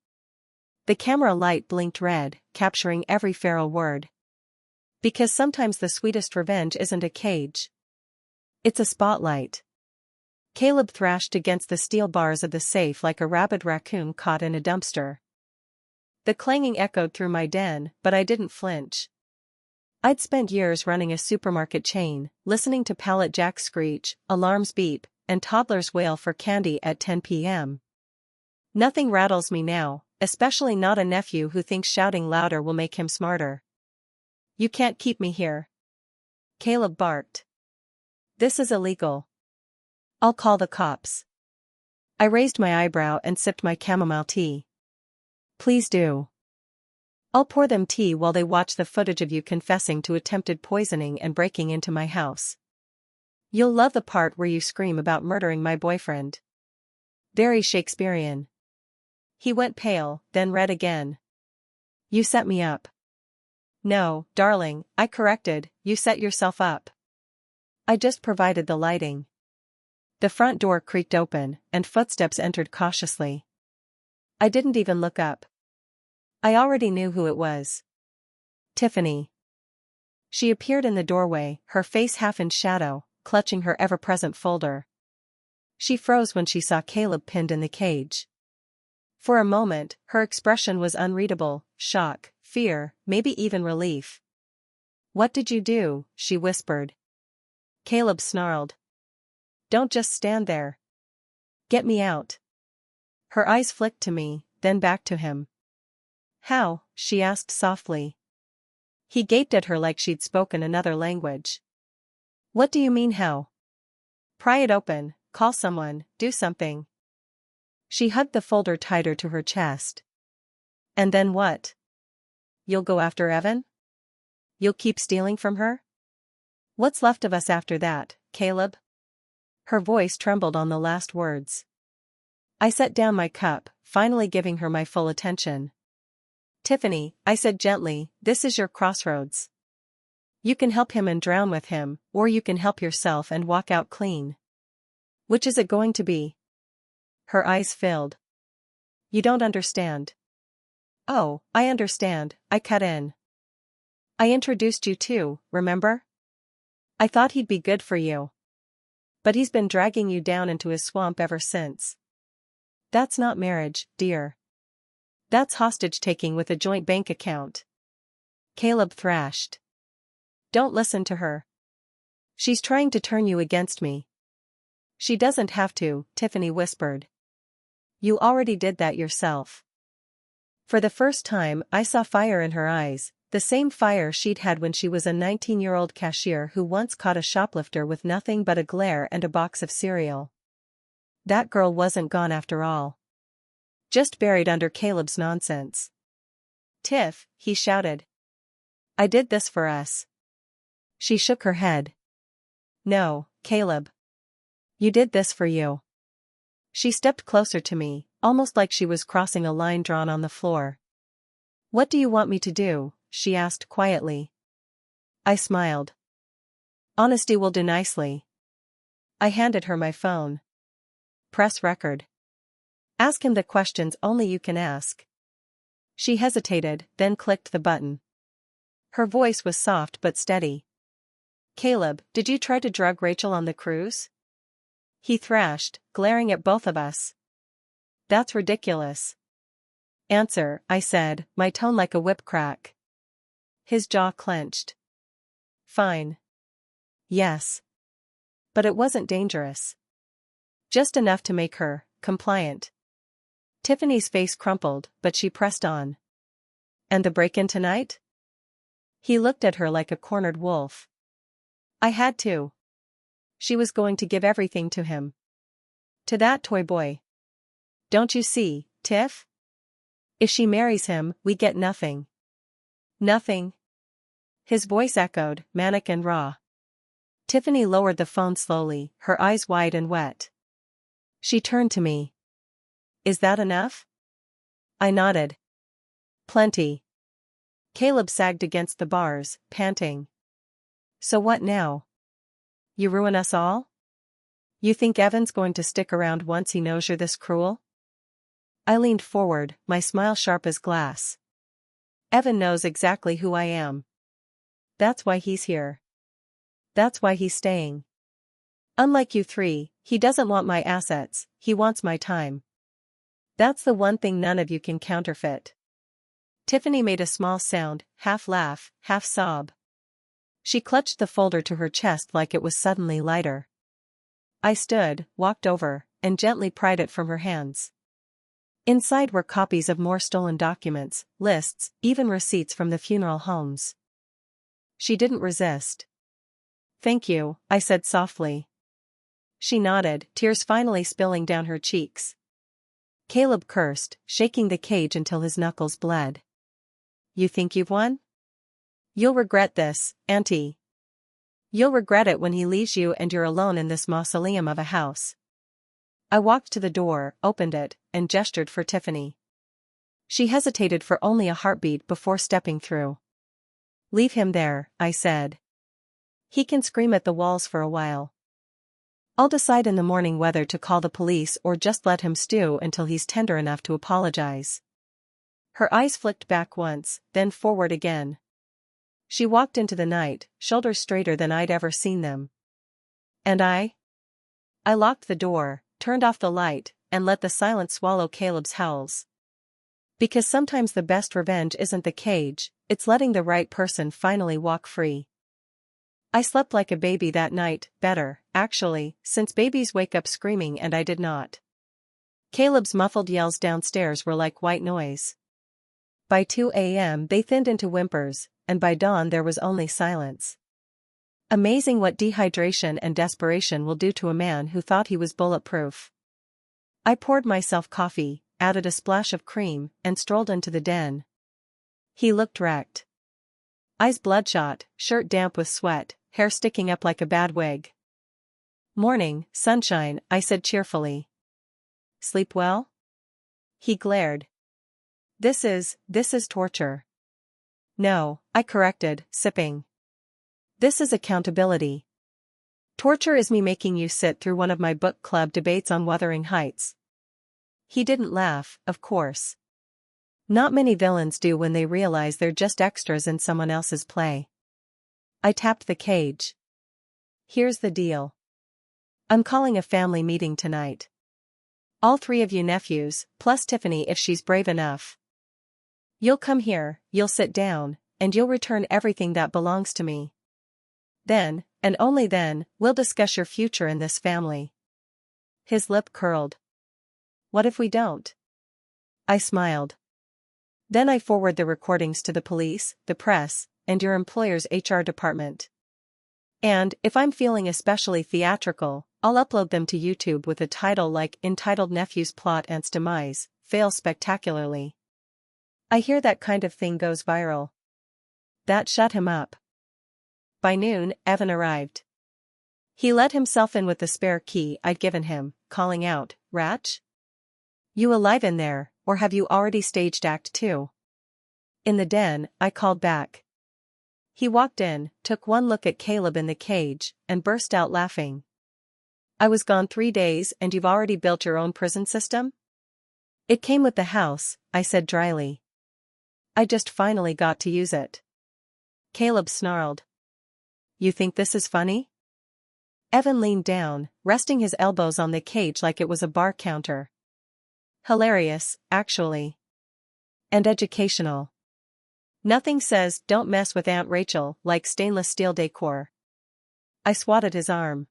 [SPEAKER 1] The camera light blinked red, capturing every feral word. Because sometimes the sweetest revenge isn't a cage. It's a spotlight. Caleb thrashed against the steel bars of the safe like a rabid raccoon caught in a dumpster. The clanging echoed through my den, but I didn't flinch. I'd spent years running a supermarket chain, listening to pallet jacks screech, alarms beep, and toddlers wail for candy at 10 p.m. Nothing rattles me now, especially not a nephew who thinks shouting louder will make him smarter. You can't keep me here. Caleb barked. This is illegal. I'll call the cops. I raised my eyebrow and sipped my chamomile tea. Please do. I'll pour them tea while they watch the footage of you confessing to attempted poisoning and breaking into my house. You'll love the part where you scream about murdering my boyfriend. Very Shakespearean. He went pale, then red again. You set me up. No, darling, I corrected, you set yourself up. I just provided the lighting. The front door creaked open, and footsteps entered cautiously. I didn't even look up. I already knew who it was. Tiffany. She appeared in the doorway, her face half in shadow, clutching her ever-present folder. She froze when she saw Caleb pinned in the cage. For a moment, her expression was unreadable: shock, fear, maybe even relief. What did you do? She whispered. Caleb snarled. Don't just stand there. Get me out. Her eyes flicked to me, then back to him. How? She asked softly. He gaped at her like she'd spoken another language. What do you mean how? Pry it open, call someone, do something. She hugged the folder tighter to her chest. And then what? You'll go after Evan? You'll keep stealing from her? What's left of us after that, Caleb? Her voice trembled on the last words. I set down my cup, finally giving her my full attention. Tiffany, I said gently, this is your crossroads. You can help him and drown with him, or you can help yourself and walk out clean. Which is it going to be? Her eyes filled. You don't understand. Oh, I understand, I cut in. I introduced you to, remember? I thought he'd be good for you. But he's been dragging you down into his swamp ever since. That's not marriage, dear. That's hostage-taking with a joint bank account. Caleb thrashed. Don't listen to her. She's trying to turn you against me. She doesn't have to, Tiffany whispered. You already did that yourself. For the first time, I saw fire in her eyes, the same fire she'd had when she was a 19-year-old cashier who once caught a shoplifter with nothing but a glare and a box of cereal. That girl wasn't gone after all. Just buried under Caleb's nonsense. Tiff, he shouted. I did this for us. She shook her head. No, Caleb. You did this for you. She stepped closer to me, almost like she was crossing a line drawn on the floor. What do you want me to do? She asked quietly. I smiled. Honesty will do nicely. I handed her my phone. Press record. Ask him the questions only you can ask. She hesitated, then clicked the button. Her voice was soft but steady. Caleb, did you try to drug Rachel on the cruise? He thrashed, glaring at both of us. That's ridiculous. Answer, I said, my tone like a whip crack. His jaw clenched. Fine. Yes. But it wasn't dangerous. Just enough to make her compliant. Tiffany's face crumpled, but she pressed on. And the break-in tonight? He looked at her like a cornered wolf. I had to. She was going to give everything to him. To that toy boy. Don't you see, Tiff? If she marries him, we get nothing. Nothing. His voice echoed, manic and raw. Tiffany lowered the phone slowly, her eyes wide and wet. She turned to me. Is that enough? I nodded. Plenty. Caleb sagged against the bars, panting. So what now? You ruin us all? You think Evan's going to stick around once he knows you're this cruel? I leaned forward, my smile sharp as glass. Evan knows exactly who I am. That's why he's here. That's why he's staying. Unlike you three, he doesn't want my assets, he wants my time. That's the one thing none of you can counterfeit. Tiffany made a small sound, half laugh, half sob. She clutched the folder to her chest like it was suddenly lighter. I stood, walked over, and gently pried it from her hands. Inside were copies of more stolen documents, lists, even receipts from the funeral homes. She didn't resist. Thank you, I said softly. She nodded, tears finally spilling down her cheeks. Caleb cursed, shaking the cage until his knuckles bled. You think you've won? You'll regret this, Auntie. You'll regret it when he leaves you and you're alone in this mausoleum of a house. I walked to the door, opened it, and gestured for Tiffany. She hesitated for only a heartbeat before stepping through. Leave him there, I said. He can scream at the walls for a while. I'll decide in the morning whether to call the police or just let him stew until he's tender enough to apologize. Her eyes flicked back once, then forward again. She walked into the night, shoulders straighter than I'd ever seen them. And I locked the door, turned off the light, and let the silence swallow Caleb's howls. Because sometimes the best revenge isn't the cage, it's letting the right person finally walk free. I slept like a baby that night, better, actually, since babies wake up screaming and I did not. Caleb's muffled yells downstairs were like white noise. By 2 a.m. they thinned into whimpers, and by dawn there was only silence. Amazing what dehydration and desperation will do to a man who thought he was bulletproof. I poured myself coffee, added a splash of cream, and strolled into the den. He looked wrecked. Eyes bloodshot, shirt damp with sweat, hair sticking up like a bad wig. Morning, sunshine, I said cheerfully. Sleep well? He glared. This is torture. No, I corrected, sipping. This is accountability. Torture is me making you sit through one of my book club debates on Wuthering Heights. He didn't laugh, of course. Not many villains do when they realize they're just extras in someone else's play. I tapped the cage. Here's the deal. I'm calling a family meeting tonight. All 3 of you nephews, plus Tiffany if she's brave enough. You'll come here, you'll sit down, and you'll return everything that belongs to me. Then, and only then, we'll discuss your future in this family. His lip curled. What if we don't? I smiled. Then I forward the recordings to the police, the press, and your employer's HR department. And, if I'm feeling especially theatrical, I'll upload them to YouTube with a title like entitled Nephew's Plot and Demise, Fails Spectacularly. I hear that kind of thing goes viral. That shut him up. By noon, Evan arrived. He let himself in with the spare key I'd given him, calling out, Ratch? You alive in there, or have you already staged Act 2? In the den, I called back. He walked in, took one look at Caleb in the cage, and burst out laughing. I was gone 3 days and you've already built your own prison system? It came with the house, I said dryly. I just finally got to use it. Caleb snarled. You think this is funny? Evan leaned down, resting his elbows on the cage like it was a bar counter. Hilarious, actually. And educational. Nothing says don't mess with Aunt Rachel like stainless steel decor. I swatted his arm.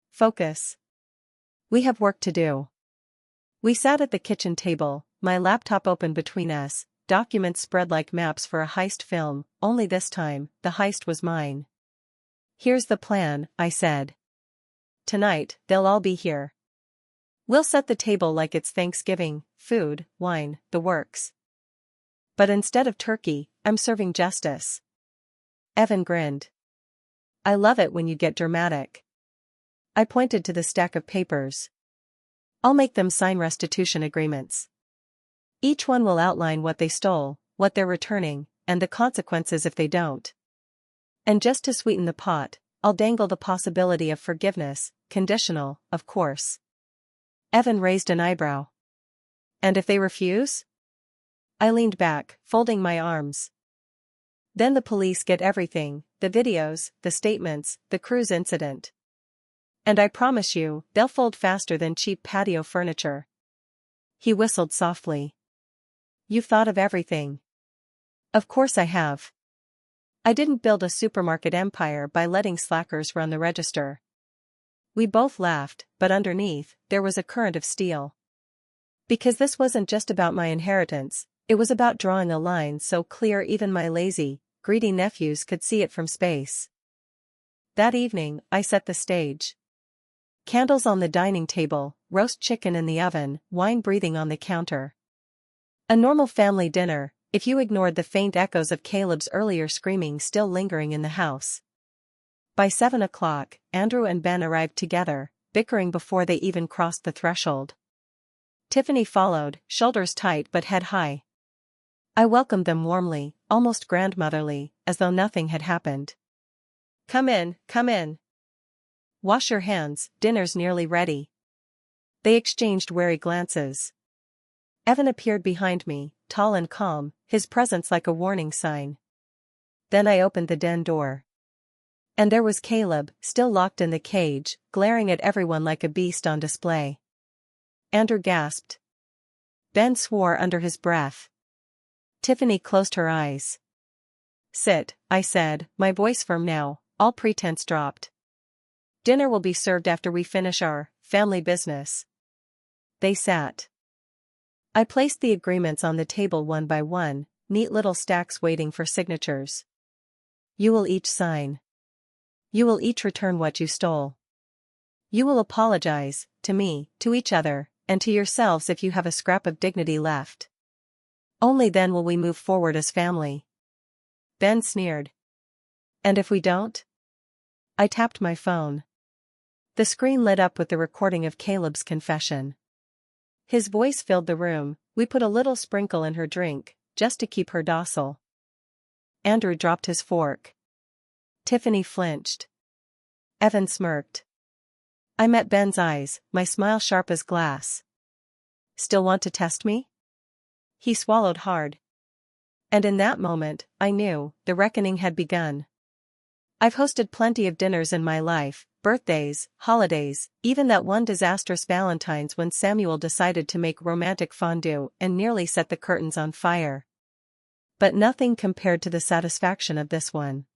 [SPEAKER 1] Focus. We have work to do. We sat at the kitchen table, my laptop open between us, documents spread like maps for a heist film, only this time, the heist was mine. Here's the plan, I said. Tonight, they'll all be here. We'll set the table like it's Thanksgiving, food, wine, the works. But instead of turkey, I'm serving justice. Evan grinned. I love it when you get dramatic. I pointed to the stack of papers. I'll make them sign restitution agreements. Each one will outline what they stole, what they're returning, and the consequences if they don't. And just to sweeten the pot, I'll dangle the possibility of forgiveness, conditional, of course. Evan raised an eyebrow. And if they refuse? I leaned back, folding my arms. Then the police get everything, the videos, the statements, the cruise incident. And I promise you, they'll fold faster than cheap patio furniture. He whistled softly. You've thought of everything. Of course I have. I didn't build a supermarket empire by letting slackers run the register. We both laughed, but underneath, there was a current of steel. Because this wasn't just about my inheritance, it was about drawing a line so clear even my lazy, greedy nephews could see it from space. That evening, I set the stage. Candles on the dining table, roast chicken in the oven, wine breathing on the counter. A normal family dinner, if you ignored the faint echoes of Caleb's earlier screaming still lingering in the house. By 7 o'clock, Andrew and Ben arrived together, bickering before they even crossed the threshold. Tiffany followed, shoulders tight but head high. I welcomed them warmly, almost grandmotherly, as though nothing had happened. Come in, come in. Wash your hands, dinner's nearly ready. They exchanged wary glances. Evan appeared behind me, tall and calm, his presence like a warning sign. Then I opened the den door. And there was Caleb, still locked in the cage, glaring at everyone like a beast on display. Andrew gasped. Ben swore under his breath. Tiffany closed her eyes. Sit, I said, my voice firm now, all pretense dropped. Dinner will be served after we finish our family business. They sat. I placed the agreements on the table one by one, neat little stacks waiting for signatures. You will each sign. You will each return what you stole. You will apologize, to me, to each other, and to yourselves if you have a scrap of dignity left. Only then will we move forward as family. Ben sneered. And if we don't? I tapped my phone. The screen lit up with the recording of Caleb's confession. His voice filled the room. We put a little sprinkle in her drink, just to keep her docile. Andrew dropped his fork. Tiffany flinched. Evan smirked. I met Ben's eyes, my smile sharp as glass. Still want to test me? He swallowed hard. And in that moment, I knew, the reckoning had begun. I've hosted plenty of dinners in my life, birthdays, holidays, even that one disastrous Valentine's when Samuel decided to make romantic fondue and nearly set the curtains on fire. But nothing compared to the satisfaction of this one.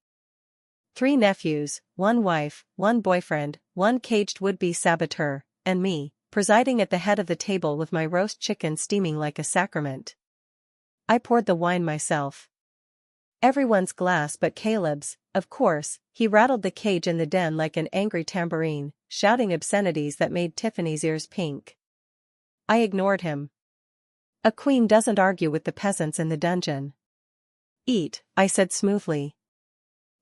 [SPEAKER 1] 3 nephews, 1 wife, 1 boyfriend, 1 caged would-be saboteur, and me, presiding at the head of the table with my roast chicken steaming like a sacrament. I poured the wine myself. Everyone's glass but Caleb's, of course. He rattled the cage in the den like an angry tambourine, shouting obscenities that made Tiffany's ears pink. I ignored him. A queen doesn't argue with the peasants in the dungeon. Eat, I said smoothly.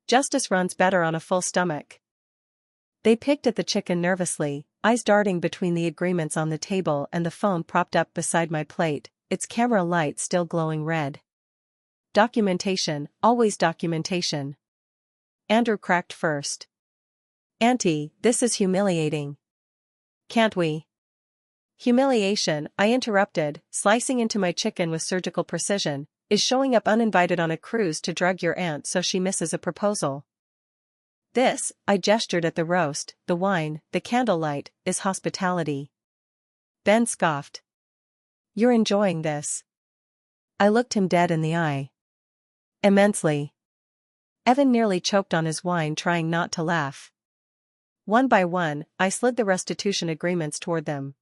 [SPEAKER 1] Justice runs better on a full stomach. They picked at the chicken nervously, eyes darting between the agreements on the table and the phone propped up beside my plate, its camera light still glowing red. Documentation, always documentation. Andrew cracked first. Auntie, this is humiliating. Can't we? Humiliation, I interrupted, slicing into my chicken with surgical precision, is showing up uninvited on a cruise to drug your aunt so she misses a proposal. This, I gestured at the roast, the wine, the candlelight, is hospitality. Ben scoffed. You're enjoying this. I looked him dead in the eye. Immensely. Evan nearly choked on his wine trying not to laugh. One by one, I slid the restitution agreements toward them.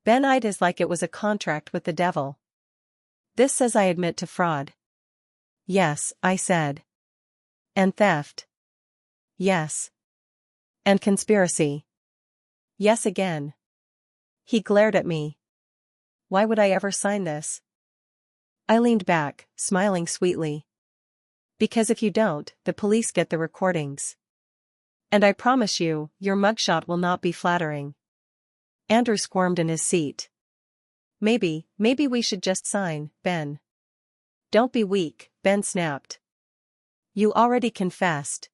[SPEAKER 1] Ben eyed his like it was a contract with the devil. This says I admit to fraud. Yes, I said. And theft. Yes. And conspiracy. Yes again. He glared at me. Why would I ever sign this? I leaned back, smiling sweetly. Because if you don't, the police get the recordings. And I promise you, your mugshot will not be flattering. Andrew squirmed in his seat. Maybe we should just sign, Ben. Don't be weak, Ben snapped. You already confessed.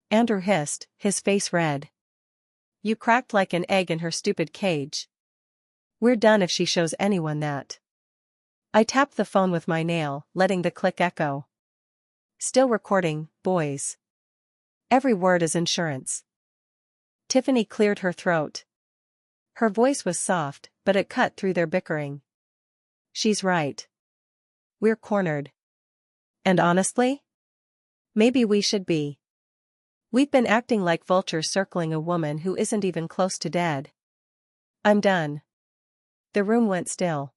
[SPEAKER 1] Andrew hissed, his face red. You cracked like an egg in her stupid cage. We're done if she shows anyone that. I tapped the phone with my nail, letting the click echo. Still recording, boys. Every word is insurance. Tiffany cleared her throat. Her voice was soft, but it cut through their bickering. She's right. We're cornered. And honestly? Maybe we should be. We've been acting like vultures circling a woman who isn't even close to dead. I'm done. The room went still.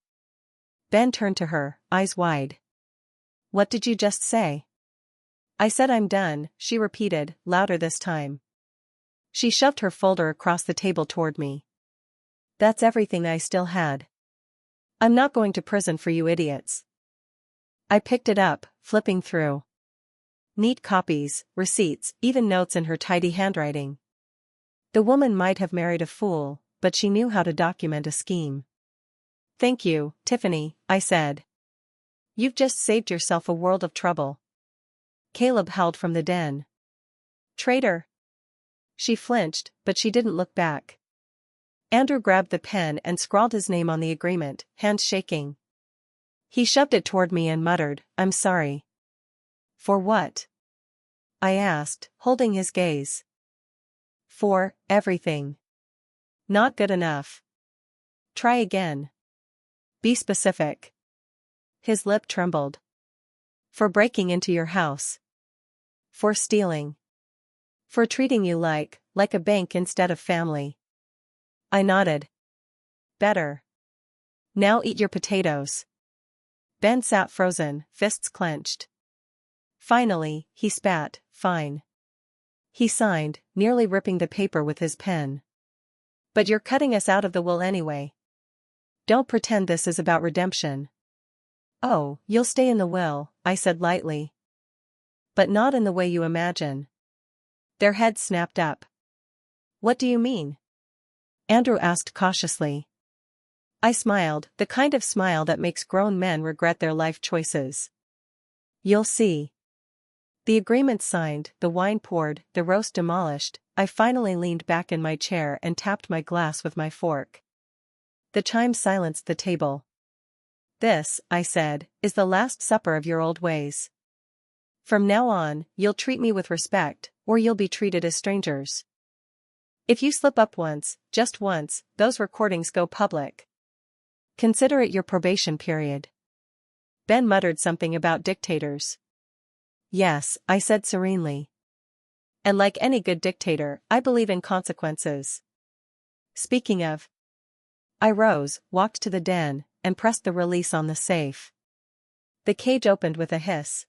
[SPEAKER 1] Ben turned to her, eyes wide. What did you just say? I said I'm done, she repeated, louder this time. She shoved her folder across the table toward me. That's everything I still had. I'm not going to prison for you idiots. I picked it up, flipping through. Neat copies, receipts, even notes in her tidy handwriting. The woman might have married a fool, but she knew how to document a scheme. Thank you, Tiffany, I said. You've just saved yourself a world of trouble. Caleb howled from the den. Traitor! She flinched, but she didn't look back. Andrew grabbed the pen and scrawled his name on the agreement, hands shaking. He shoved it toward me and muttered, I'm sorry. For what? I asked, holding his gaze. For everything. Not good enough. Try again. Be specific. His lip trembled. For breaking into your house. For stealing. For treating you like a bank instead of family. I nodded. Better. Now eat your potatoes. Ben sat frozen, fists clenched. Finally, he spat, fine. He signed, nearly ripping the paper with his pen. But you're cutting us out of the will anyway. Don't pretend this is about redemption. Oh, you'll stay in the will, I said lightly. But not in the way you imagine. Their heads snapped up. What do you mean? Andrew asked cautiously. I smiled, the kind of smile that makes grown men regret their life choices. You'll see. The agreement signed, the wine poured, the roast demolished, I finally leaned back in my chair and tapped my glass with my fork. The chime silenced the table. This, I said, is the last supper of your old ways. From now on, you'll treat me with respect, or you'll be treated as strangers. If you slip up once, just once, those recordings go public. Consider it your probation period. Ben muttered something about dictators. Yes, I said serenely. And like any good dictator, I believe in consequences. Speaking of. I rose, walked to the den, and pressed the release on the safe. The cage opened with a hiss.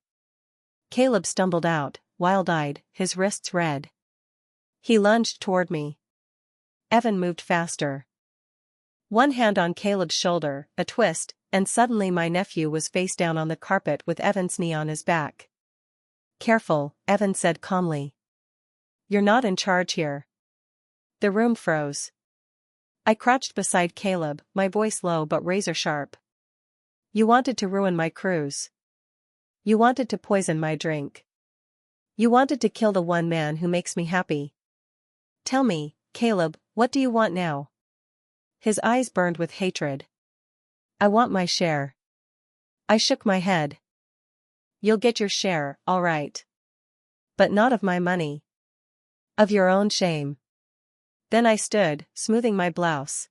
[SPEAKER 1] Caleb stumbled out, wild-eyed, his wrists red. He lunged toward me. Evan moved faster. One hand on Caleb's shoulder, a twist, and suddenly my nephew was face down on the carpet with Evan's knee on his back. Careful, Evan said calmly. You're not in charge here. The room froze. I crouched beside Caleb, my voice low but razor-sharp. You wanted to ruin my cruise. You wanted to poison my drink. You wanted to kill the one man who makes me happy. Tell me, Caleb, what do you want now? His eyes burned with hatred. I want my share. I shook my head. You'll get your share, all right. But not of my money. Of your own shame. Then I stood, smoothing my blouse.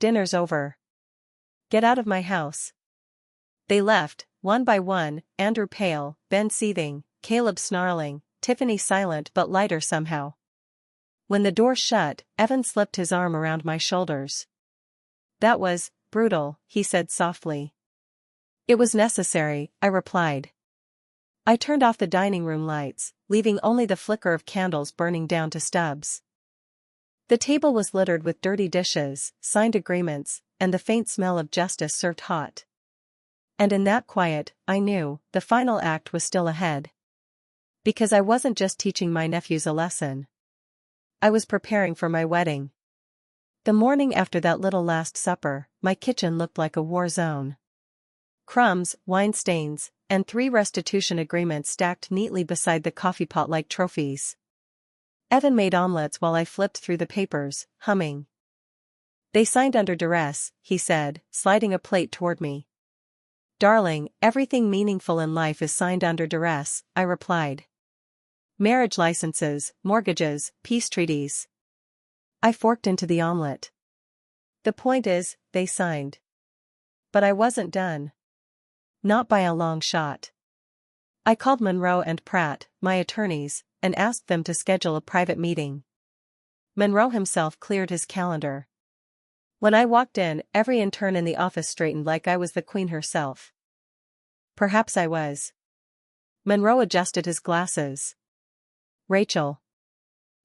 [SPEAKER 1] Dinner's over. Get out of my house. They left, one by one, Andrew pale, Ben seething, Caleb snarling, Tiffany silent but lighter somehow. When the door shut, Evan slipped his arm around my shoulders. That was brutal, he said softly. It was necessary, I replied. I turned off the dining room lights, leaving only the flicker of candles burning down to stubs. The table was littered with dirty dishes, signed agreements, and the faint smell of justice served hot. And in that quiet, I knew, the final act was still ahead. Because I wasn't just teaching my nephews a lesson. I was preparing for my wedding. The morning after that little Last Supper, my kitchen looked like a war zone. Crumbs, wine stains, and 3 restitution agreements stacked neatly beside the coffee pot like trophies. Evan made omelets while I flipped through the papers, humming. They signed under duress, he said, sliding a plate toward me. Darling, everything meaningful in life is signed under duress, I replied. Marriage licenses, mortgages, peace treaties. I forked into the omelet. The point is, they signed. But I wasn't done. Not by a long shot. I called Monroe and Pratt, my attorneys, and asked them to schedule a private meeting. Monroe himself cleared his calendar. When I walked in, every intern in the office straightened like I was the queen herself. Perhaps I was. Monroe adjusted his glasses. Rachel.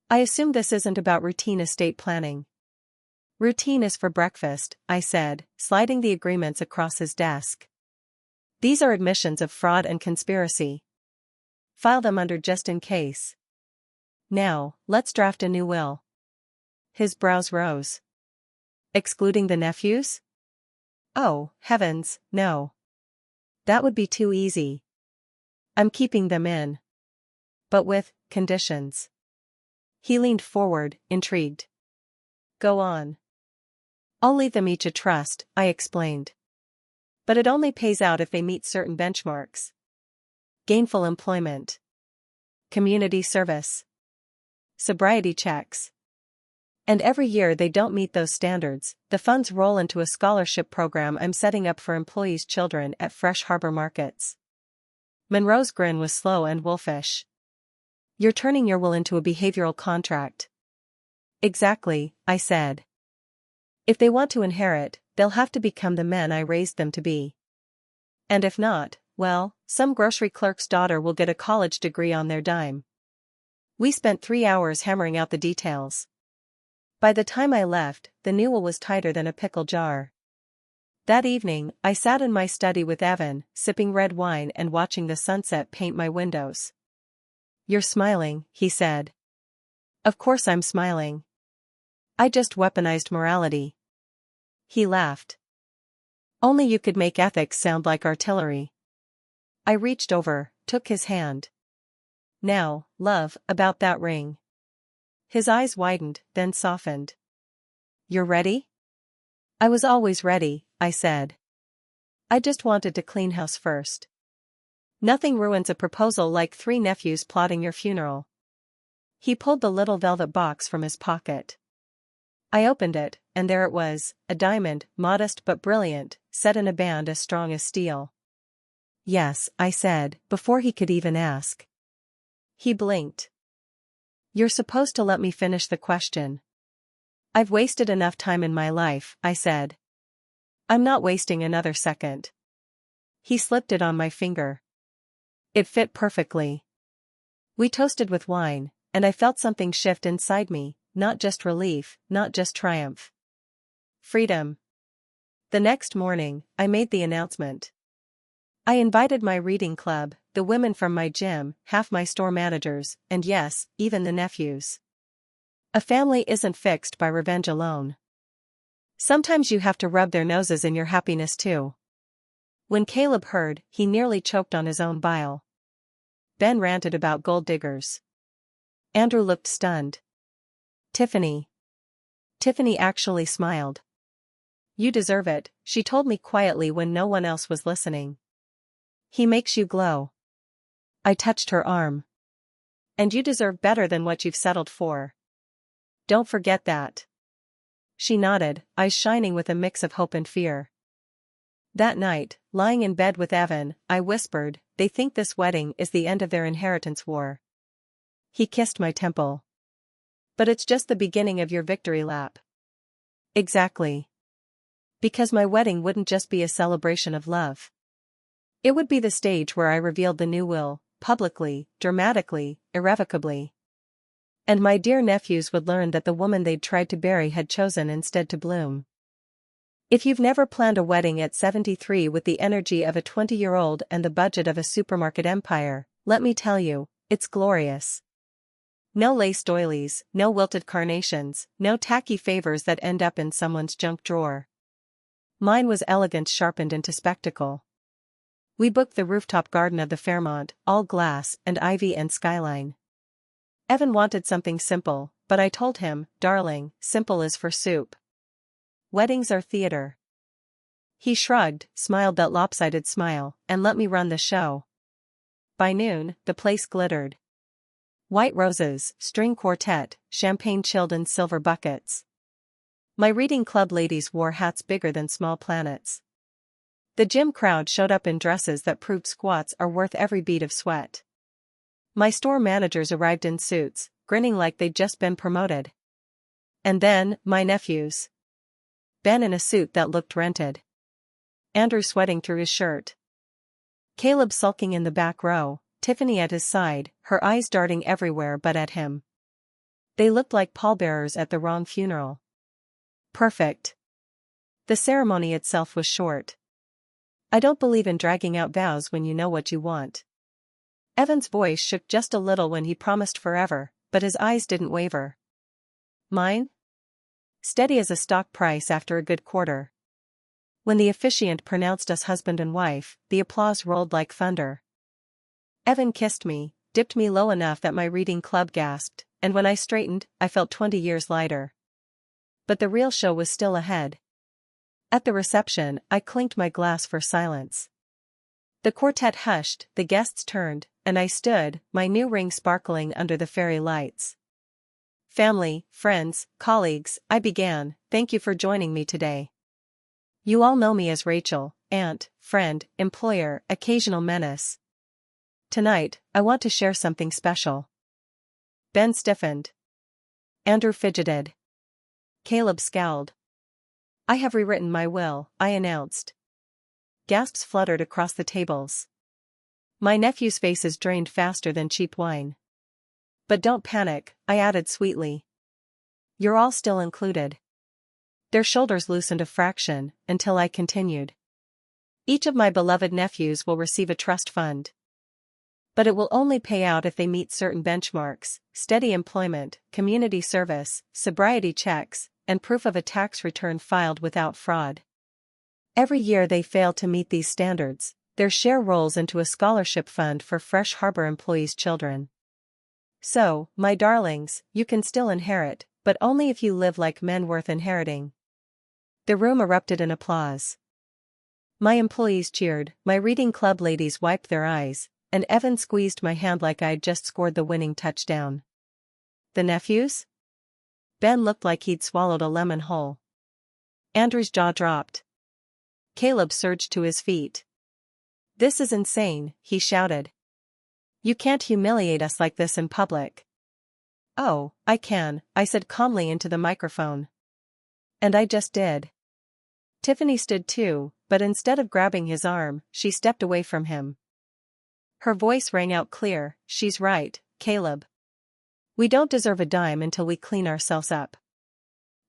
[SPEAKER 1] I assume this isn't about routine estate planning. Routine is for breakfast, I said, sliding the agreements across his desk. These are admissions of fraud and conspiracy. File them under just in case. Now, let's draft a new will. His brows rose. Excluding the nephews? Oh, heavens, no. That would be too easy. I'm keeping them in. But with conditions. He leaned forward, intrigued. Go on. I'll leave them each a trust, I explained. But it only pays out if they meet certain benchmarks. Gainful employment. Community service. Sobriety checks. And every year they don't meet those standards, the funds roll into a scholarship program I'm setting up for employees' children at Fresh Harbor markets. Monroe's grin was slow and wolfish. You're turning your will into a behavioral contract. Exactly, I said. If they want to inherit, they'll have to become the men I raised them to be. And if not, well, some grocery clerk's daughter will get a college degree on their dime. We spent 3 hours hammering out the details. By the time I left, the new will was tighter than a pickle jar. That evening, I sat in my study with Evan, sipping red wine and watching the sunset paint my windows. You're smiling, he said. Of course I'm smiling. I just weaponized morality. He laughed. Only you could make ethics sound like artillery. I reached over, took his hand. Now, love, about that ring. His eyes widened, then softened. You're ready? I was always ready, I said. I just wanted to clean house first. Nothing ruins a proposal like 3 nephews plotting your funeral. He pulled the little velvet box from his pocket. I opened it, and there it was, a diamond, modest but brilliant, set in a band as strong as steel. Yes, I said, before he could even ask. He blinked. You're supposed to let me finish the question. I've wasted enough time in my life, I said. I'm not wasting another second. He slipped it on my finger. It fit perfectly. We toasted with wine, and I felt something shift inside me, not just relief, not just triumph. Freedom. The next morning, I made the announcement. I invited my reading club, the women from my gym, half my store managers, and yes, even the nephews. A family isn't fixed by revenge alone. Sometimes you have to rub their noses in your happiness too. When Caleb heard, he nearly choked on his own bile. Ben ranted about gold diggers. Andrew looked stunned. Tiffany. Tiffany actually smiled. You deserve it, she told me quietly when no one else was listening. He makes you glow. I touched her arm. And you deserve better than what you've settled for. Don't forget that. She nodded, eyes shining with a mix of hope and fear. That night, lying in bed with Evan, I whispered, they think this wedding is the end of their inheritance war. He kissed my temple. But it's just the beginning of your victory lap. Exactly. Because my wedding wouldn't just be a celebration of love. It would be the stage where I revealed the new will, publicly, dramatically, irrevocably. And my dear nephews would learn that the woman they'd tried to bury had chosen instead to bloom. If you've never planned a wedding at 73 with the energy of a 20-year-old and the budget of a supermarket empire, let me tell you, it's glorious. No lace doilies, no wilted carnations, no tacky favors that end up in someone's junk drawer. Mine was elegance sharpened into spectacle. We booked the rooftop garden of the Fairmont, all glass and ivy and skyline. Evan wanted something simple, but I told him, darling, simple is for soup. Weddings are theater. He shrugged, smiled that lopsided smile, and let me run the show. By noon, the place glittered. White roses, string quartet, champagne chilled in silver buckets. My reading club ladies wore hats bigger than small planets. The gym crowd showed up in dresses that proved squats are worth every bead of sweat. My store managers arrived in suits, grinning like they'd just been promoted. And then, my nephews. Ben in a suit that looked rented. Andrew sweating through his shirt. Caleb sulking in the back row, Tiffany at his side, her eyes darting everywhere but at him. They looked like pallbearers at the wrong funeral. Perfect. The ceremony itself was short. I don't believe in dragging out vows when you know what you want. Evan's voice shook just a little when he promised forever, but his eyes didn't waver. Mine? Steady as a stock price after a good quarter. When the officiant pronounced us husband and wife, the applause rolled like thunder. Evan kissed me, dipped me low enough that my reading club gasped, and when I straightened, I felt 20 years lighter. But the real show was still ahead. At the reception, I clinked my glass for silence. The quartet hushed, the guests turned, and I stood, my new ring sparkling under the fairy lights. Family, friends, colleagues, I began, thank you for joining me today. You all know me as Rachel, aunt, friend, employer, occasional menace. Tonight, I want to share something special. Ben stiffened. Andrew fidgeted. Caleb scowled. I have rewritten my will, I announced. Gasps fluttered across the tables. My nephew's faces drained faster than cheap wine. But don't panic, I added sweetly. You're all still included. Their shoulders loosened a fraction, until I continued. Each of my beloved nephews will receive a trust fund. But it will only pay out if they meet certain benchmarks: steady employment, community service, sobriety checks, and proof of a tax return filed without fraud. Every year they fail to meet these standards, their share rolls into a scholarship fund for Fresh Harbor employees' children. So, my darlings, you can still inherit, but only if you live like men worth inheriting. The room erupted in applause. My employees cheered, my reading club ladies wiped their eyes, and Evan squeezed my hand like I'd just scored the winning touchdown. The nephews? Ben looked like he'd swallowed a lemon whole. Andrew's jaw dropped. Caleb surged to his feet. This is insane, he shouted. You can't humiliate us like this in public. Oh, I can, I said calmly into the microphone. And I just did. Tiffany stood too, but instead of grabbing his arm, she stepped away from him. Her voice rang out clear, she's right, Caleb. We don't deserve a dime until we clean ourselves up.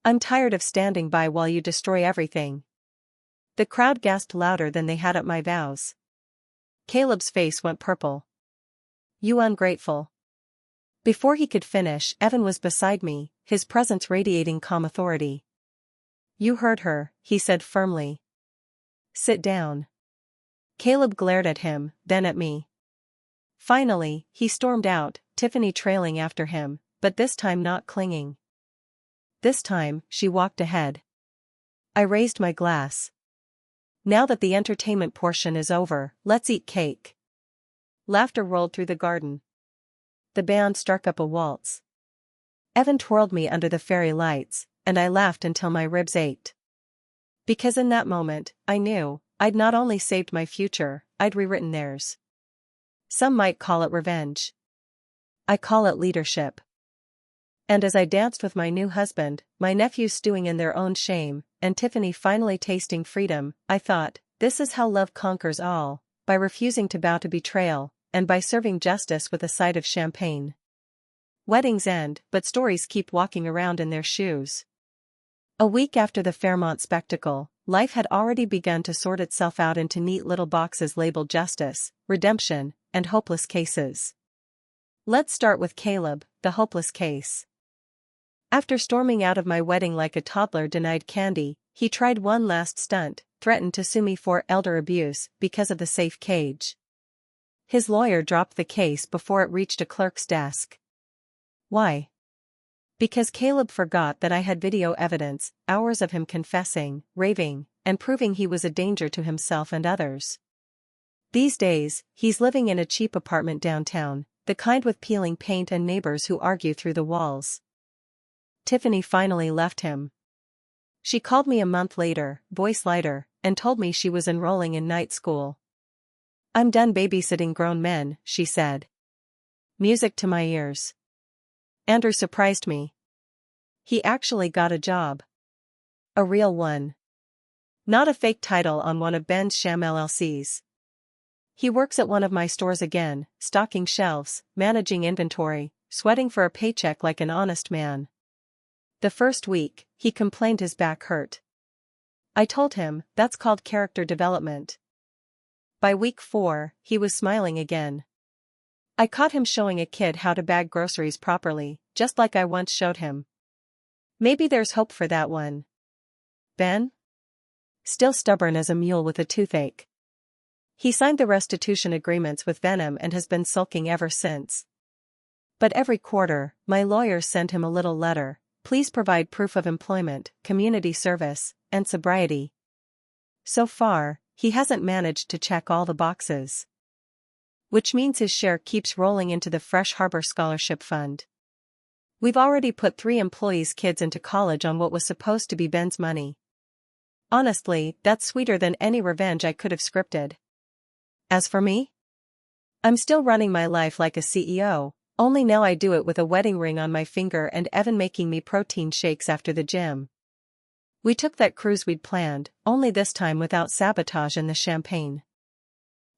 [SPEAKER 1] I'm tired of standing by while you destroy everything. The crowd gasped louder than they had at my vows. Caleb's face went purple. You ungrateful. Before he could finish, Evan was beside me, his presence radiating calm authority. You heard her, he said firmly. Sit down. Caleb glared at him, then at me. Finally, he stormed out, Tiffany trailing after him, but this time not clinging. This time, she walked ahead. I raised my glass. Now that the entertainment portion is over, let's eat cake. Laughter rolled through the garden. The band struck up a waltz. Evan twirled me under the fairy lights, and I laughed until my ribs ached. Because in that moment, I knew, I'd not only saved my future, I'd rewritten theirs. Some might call it revenge. I call it leadership. And as I danced with my new husband, my nephews stewing in their own shame, and Tiffany finally tasting freedom, I thought, this is how love conquers all, by refusing to bow to betrayal, and by serving justice with a side of champagne. Weddings end, but stories keep walking around in their shoes. A week after the Fairmont spectacle, life had already begun to sort itself out into neat little boxes labeled justice, redemption, and hopeless cases. Let's start with Caleb, the hopeless case. After storming out of my wedding like a toddler denied candy, he tried one last stunt, threatened to sue me for elder abuse because of the safe cage. His lawyer dropped the case before it reached a clerk's desk. Why? Because Caleb forgot that I had video evidence, hours of him confessing, raving, and proving he was a danger to himself and others. These days, he's living in a cheap apartment downtown, the kind with peeling paint and neighbors who argue through the walls. Tiffany finally left him. She called me a month later, voice lighter, and told me she was enrolling in night school. I'm done babysitting grown men, she said. Music to my ears. Andrew surprised me. He actually got a job. A real one. Not a fake title on one of Ben's sham LLCs. He works at one of my stores again, stocking shelves, managing inventory, sweating for a paycheck like an honest man. The first week, he complained his back hurt. I told him, that's called character development. By week 4, he was smiling again. I caught him showing a kid how to bag groceries properly, just like I once showed him. Maybe there's hope for that one. Ben? Still stubborn as a mule with a toothache. He signed the restitution agreements with Venom and has been sulking ever since. But every quarter, my lawyers send him a little letter. Please provide proof of employment, community service, and sobriety. So far, he hasn't managed to check all the boxes. Which means his share keeps rolling into the Fresh Harbor Scholarship Fund. We've already put 3 employees' kids into college on what was supposed to be Ben's money. Honestly, that's sweeter than any revenge I could have scripted. As for me? I'm still running my life like a CEO, only now I do it with a wedding ring on my finger and Evan making me protein shakes after the gym. We took that cruise we'd planned, only this time without sabotage and the champagne.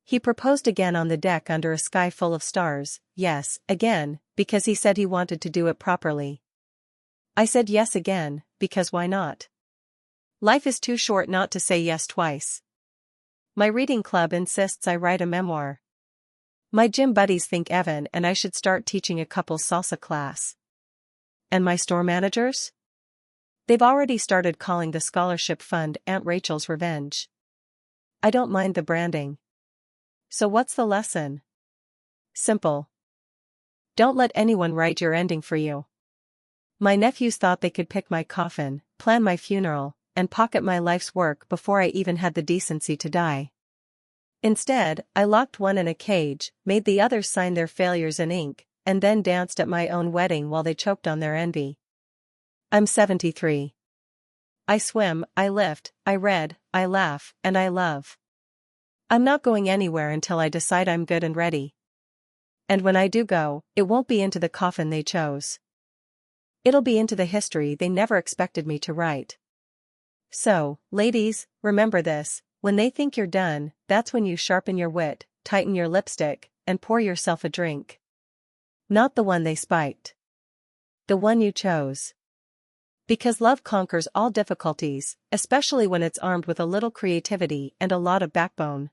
[SPEAKER 1] He proposed again on the deck under a sky full of stars, yes, again, because he said he wanted to do it properly. I said yes again, because why not? Life is too short not to say yes twice. My reading club insists I write a memoir. My gym buddies think Evan and I should start teaching a couple's salsa class. And my store managers? They've already started calling the scholarship fund Aunt Rachel's Revenge. I don't mind the branding. So what's the lesson? Simple. Don't let anyone write your ending for you. My nephews thought they could pick my coffin, plan my funeral, and pocket my life's work before I even had the decency to die. Instead, I locked one in a cage, made the others sign their failures in ink, and then danced at my own wedding while they choked on their envy. I'm 73. I swim, I lift, I read, I laugh, and I love. I'm not going anywhere until I decide I'm good and ready. And when I do go, it won't be into the coffin they chose. It'll be into the history they never expected me to write. So, ladies, remember this, when they think you're done, that's when you sharpen your wit, tighten your lipstick, and pour yourself a drink. Not the one they spiked. The one you chose. Because love conquers all difficulties, especially when it's armed with a little creativity and a lot of backbone.